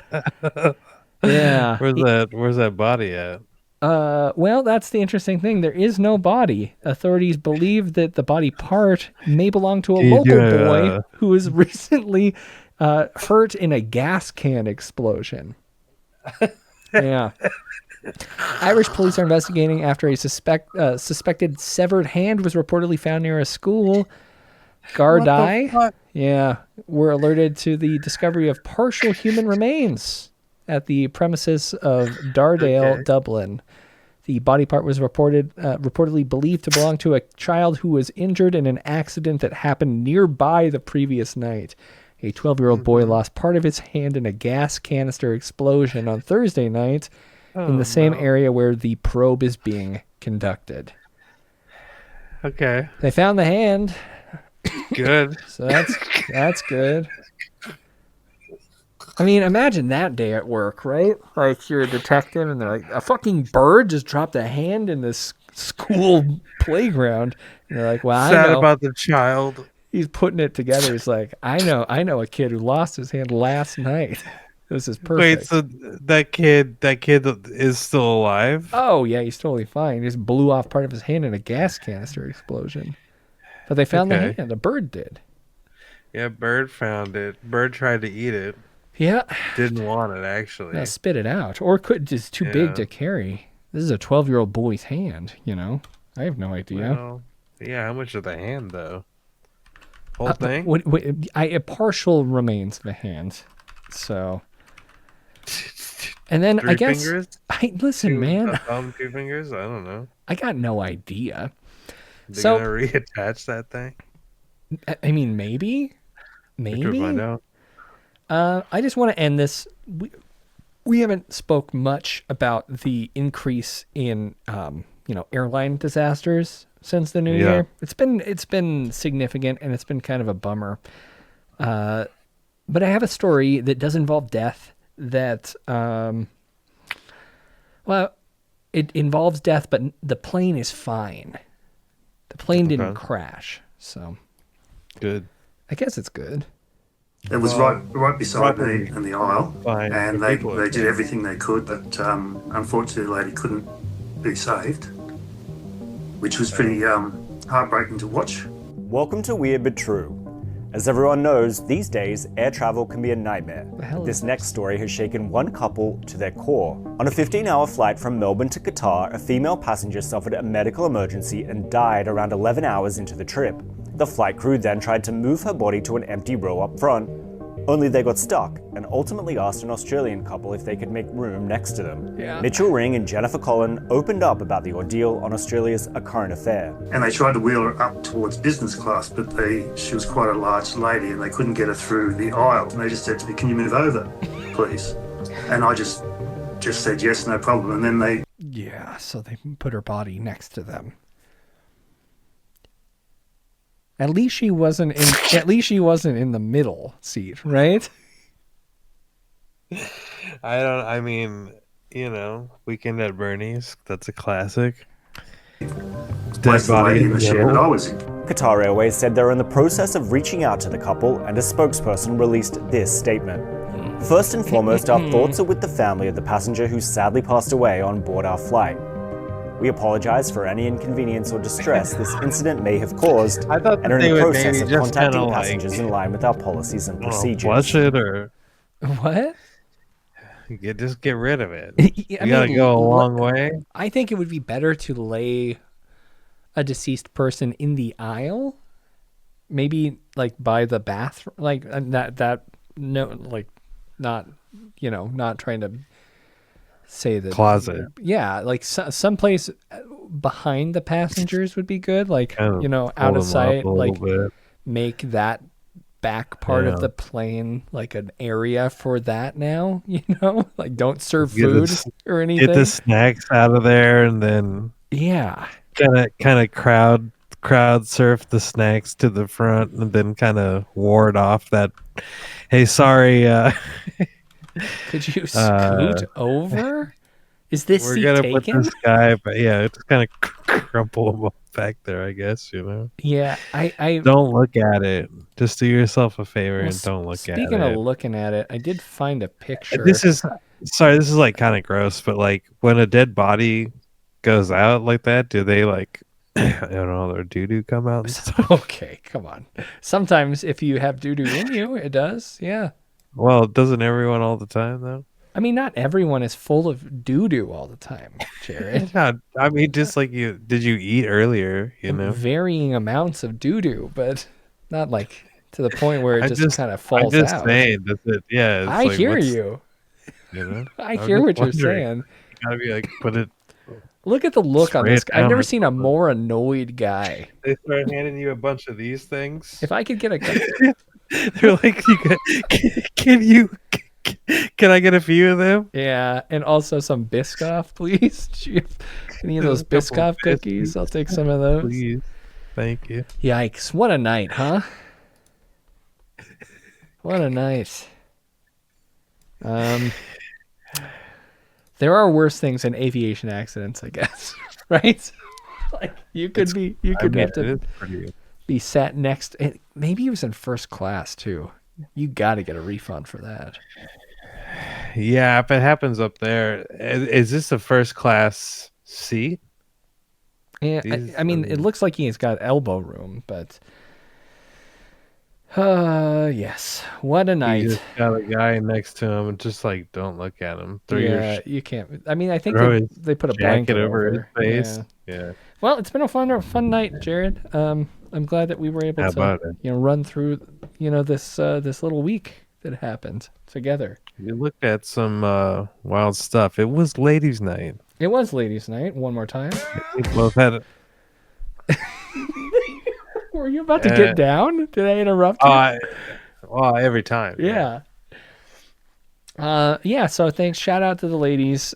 Where's that body at? Well, that's the interesting thing. There is no body. Authorities believe that the body part may belong to a local boy who was recently hurt in a gas can explosion. Yeah. Irish police are investigating after a suspected severed hand was reportedly found near a school. Gardaí, were alerted to the discovery of partial human remains at the premises of Dardale, Dublin. The body part was reportedly believed to belong to a child who was injured in an accident that happened nearby the previous night. A 12-year-old boy lost part of his hand in a gas canister explosion on Thursday night in the same area where the probe is being conducted. Okay. They found the hand. Good. So that's good. I mean, imagine that day at work, right? Like you're a detective and they're like, a fucking bird just dropped a hand in this school playground. And they're like, well, sad I know about the child. He's putting it together. He's like, I know a kid who lost his hand last night. This is perfect. Wait, so that kid is still alive? Oh yeah, he's totally fine. He just blew off part of his hand in a gas canister explosion. But they found the hand. A bird did. Yeah, bird found it. Bird tried to eat it. Yeah. Didn't want it, actually. Yeah, spit it out. Or could just too big to carry. This is a 12-year-old boy's hand, I have no idea. Well, yeah, how much of the hand, though? Whole thing? A partial remains of a hand. So... And then Three I guess... fingers? Listen, man. Thumb, 2 fingers? I don't know. I got no idea. They're going to reattach that thing? I mean, maybe. Could find out. I just want to end this. We haven't spoke much about the increase in, airline disasters since the new year. It's been significant and it's been kind of a bummer. But I have a story that does involve death. That, it involves death, but the plane is fine. The plane didn't crash, so good. I guess it's good. It was right beside me in the aisle, and they did everything they could, but unfortunately the lady couldn't be saved, which was pretty heartbreaking to watch. Welcome to Weird But True. As everyone knows, these days, air travel can be a nightmare. This next story has shaken one couple to their core. On a 15-hour flight from Melbourne to Qatar, a female passenger suffered a medical emergency and died around 11 hours into the trip. The flight crew then tried to move her body to an empty row up front, only they got stuck and ultimately asked an Australian couple if they could make room next to them. Mitchell Ring and Jennifer Collin opened up about the ordeal on Australia's A Current Affair. And they tried to wheel her up towards business class, but she was quite a large lady and they couldn't get her through the aisle. And they just said to me, "Can you move over, please?" And I just said yes, no problem. And then they... Yeah, so they put her body next to them. At least she wasn't in the middle seat, right? Weekend at Bernie's. That's a classic. Dead body in the chair that I was in. Qatar Airways said they're in the process of reaching out to the couple, and a spokesperson released this statement. First and foremost, our thoughts are with the family of the passenger who sadly passed away on board our flight. We apologize for any inconvenience or distress this incident may have caused, and are in the process of contacting passengers in line with our policies and procedures. Flush it or what? Just get rid of it. You gotta go a long way. I think it would be better to lay a deceased person in the aisle, maybe like by the bathroom, like not trying to say that closet. Yeah, like someplace behind the passengers would be good. Like, Kind of out of fold 'em up sight, a little like bit. make that back part of the plane like an area for that now, like don't serve food or anything. Get the snacks out of there and then kind of crowd surf the snacks to the front and then kind of ward off that, hey, sorry, could you scoot over? Is this we're seat gonna taken? put this guy, but just kind of crumple him up back there, I guess. Yeah, I don't look at it. Just do yourself a favor and don't look at it. Speaking of looking at it, I did find a picture. This is like kind of gross, but like when a dead body goes out like that, do they like I don't know, their doo-doo come out and stuff? Okay, come on. Sometimes if you have doo-doo in you, it does. Yeah. Well, doesn't everyone all the time though? I mean, not everyone is full of doo-doo all the time, Jared. I mean, just like did you eat earlier, Varying amounts of doo-doo, but not like to the point where it just kind of falls I'm just out. saying, it's I like, hear you. I hear what you're saying. You gotta be like, put it. Look at the look on this guy. I've never seen a something. more annoyed guy. They start handing you a bunch of these things. If I could get They're like, can I get a few of them? Yeah, and also some Biscoff, please. Any of those Biscoff cookies? I'll take some of those. Please. Thank you. Yikes. What a night, huh? What a night. There are worse things than aviation accidents, I guess. Right? Like you could have to be sat next. Maybe he was in first class too. You got to get a refund for that. Yeah, if it happens up there, is this a first class seat? Yeah, I mean, it looks like he's got elbow room, but yes, what a night. You just got a guy next to him and just like don't look at him. You can't. I mean, I think they put a jacket blanket over his face. Yeah. Well, it's been a fun night, Jared. I'm glad that we were able to run through this little week that happened together. You looked at some wild stuff. It was ladies' night. It was ladies' night. One more time. We both had it. Were you about to get down? Did I interrupt you? Well, every time. Yeah. So thanks. Shout out to the ladies.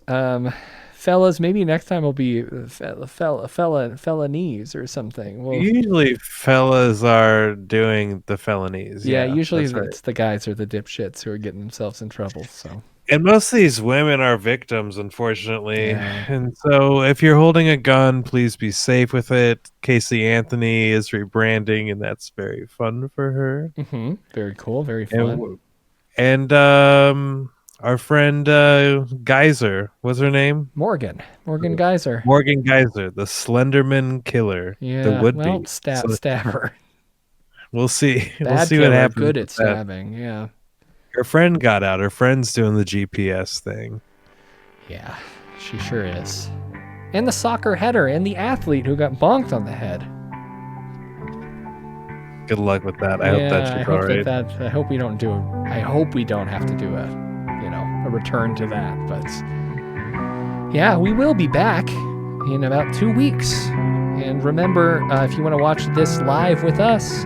Fellas, maybe next time will be felonies or something. Usually fellas are doing the felonies. Yeah, usually it's the guys or the dipshits who are getting themselves in trouble. So. And most of these women are victims, unfortunately. Yeah. And so if you're holding a gun, please be safe with it. Casey Anthony is rebranding, and that's very fun for her. Mm-hmm. Very cool. Very fun. And our friend Geyser, what's her name? Morgan Geyser. Morgan Geyser, the Slenderman killer. Yeah, the would-be. Stabber. We'll see. Bad see what happens. Good at stabbing, yeah. Her friend got out. Her friend's doing the GPS thing. Yeah, she sure is. And the soccer header and the athlete who got bonked on the head. Good luck with that. I hope that she's all right. I hope we don't have to do a return to that. But yeah, we will be back in about 2 weeks. And remember, if you want to watch this live with us,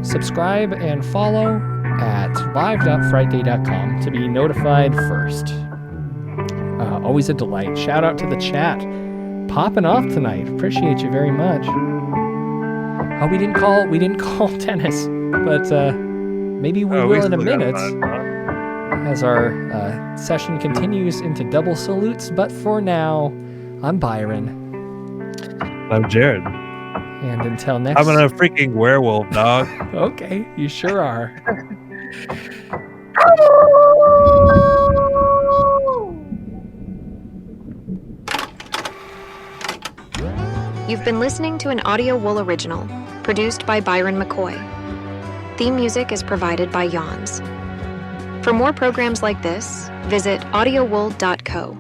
subscribe and follow at live.frightday.com to be notified first. Always a delight. Shout out to the chat popping off tonight. Appreciate you very much. Oh, we didn't call Dennis, but maybe we will in a minute as our session continues into double salutes. But for now, I'm Byron. I'm Jared. And until next... I'm a freaking werewolf, dog. Okay, you sure are. You've been listening to an Audio Wool original, produced by Byron McKoy. Theme music is provided by Yawns. For more programs like this, visit audiowool.co.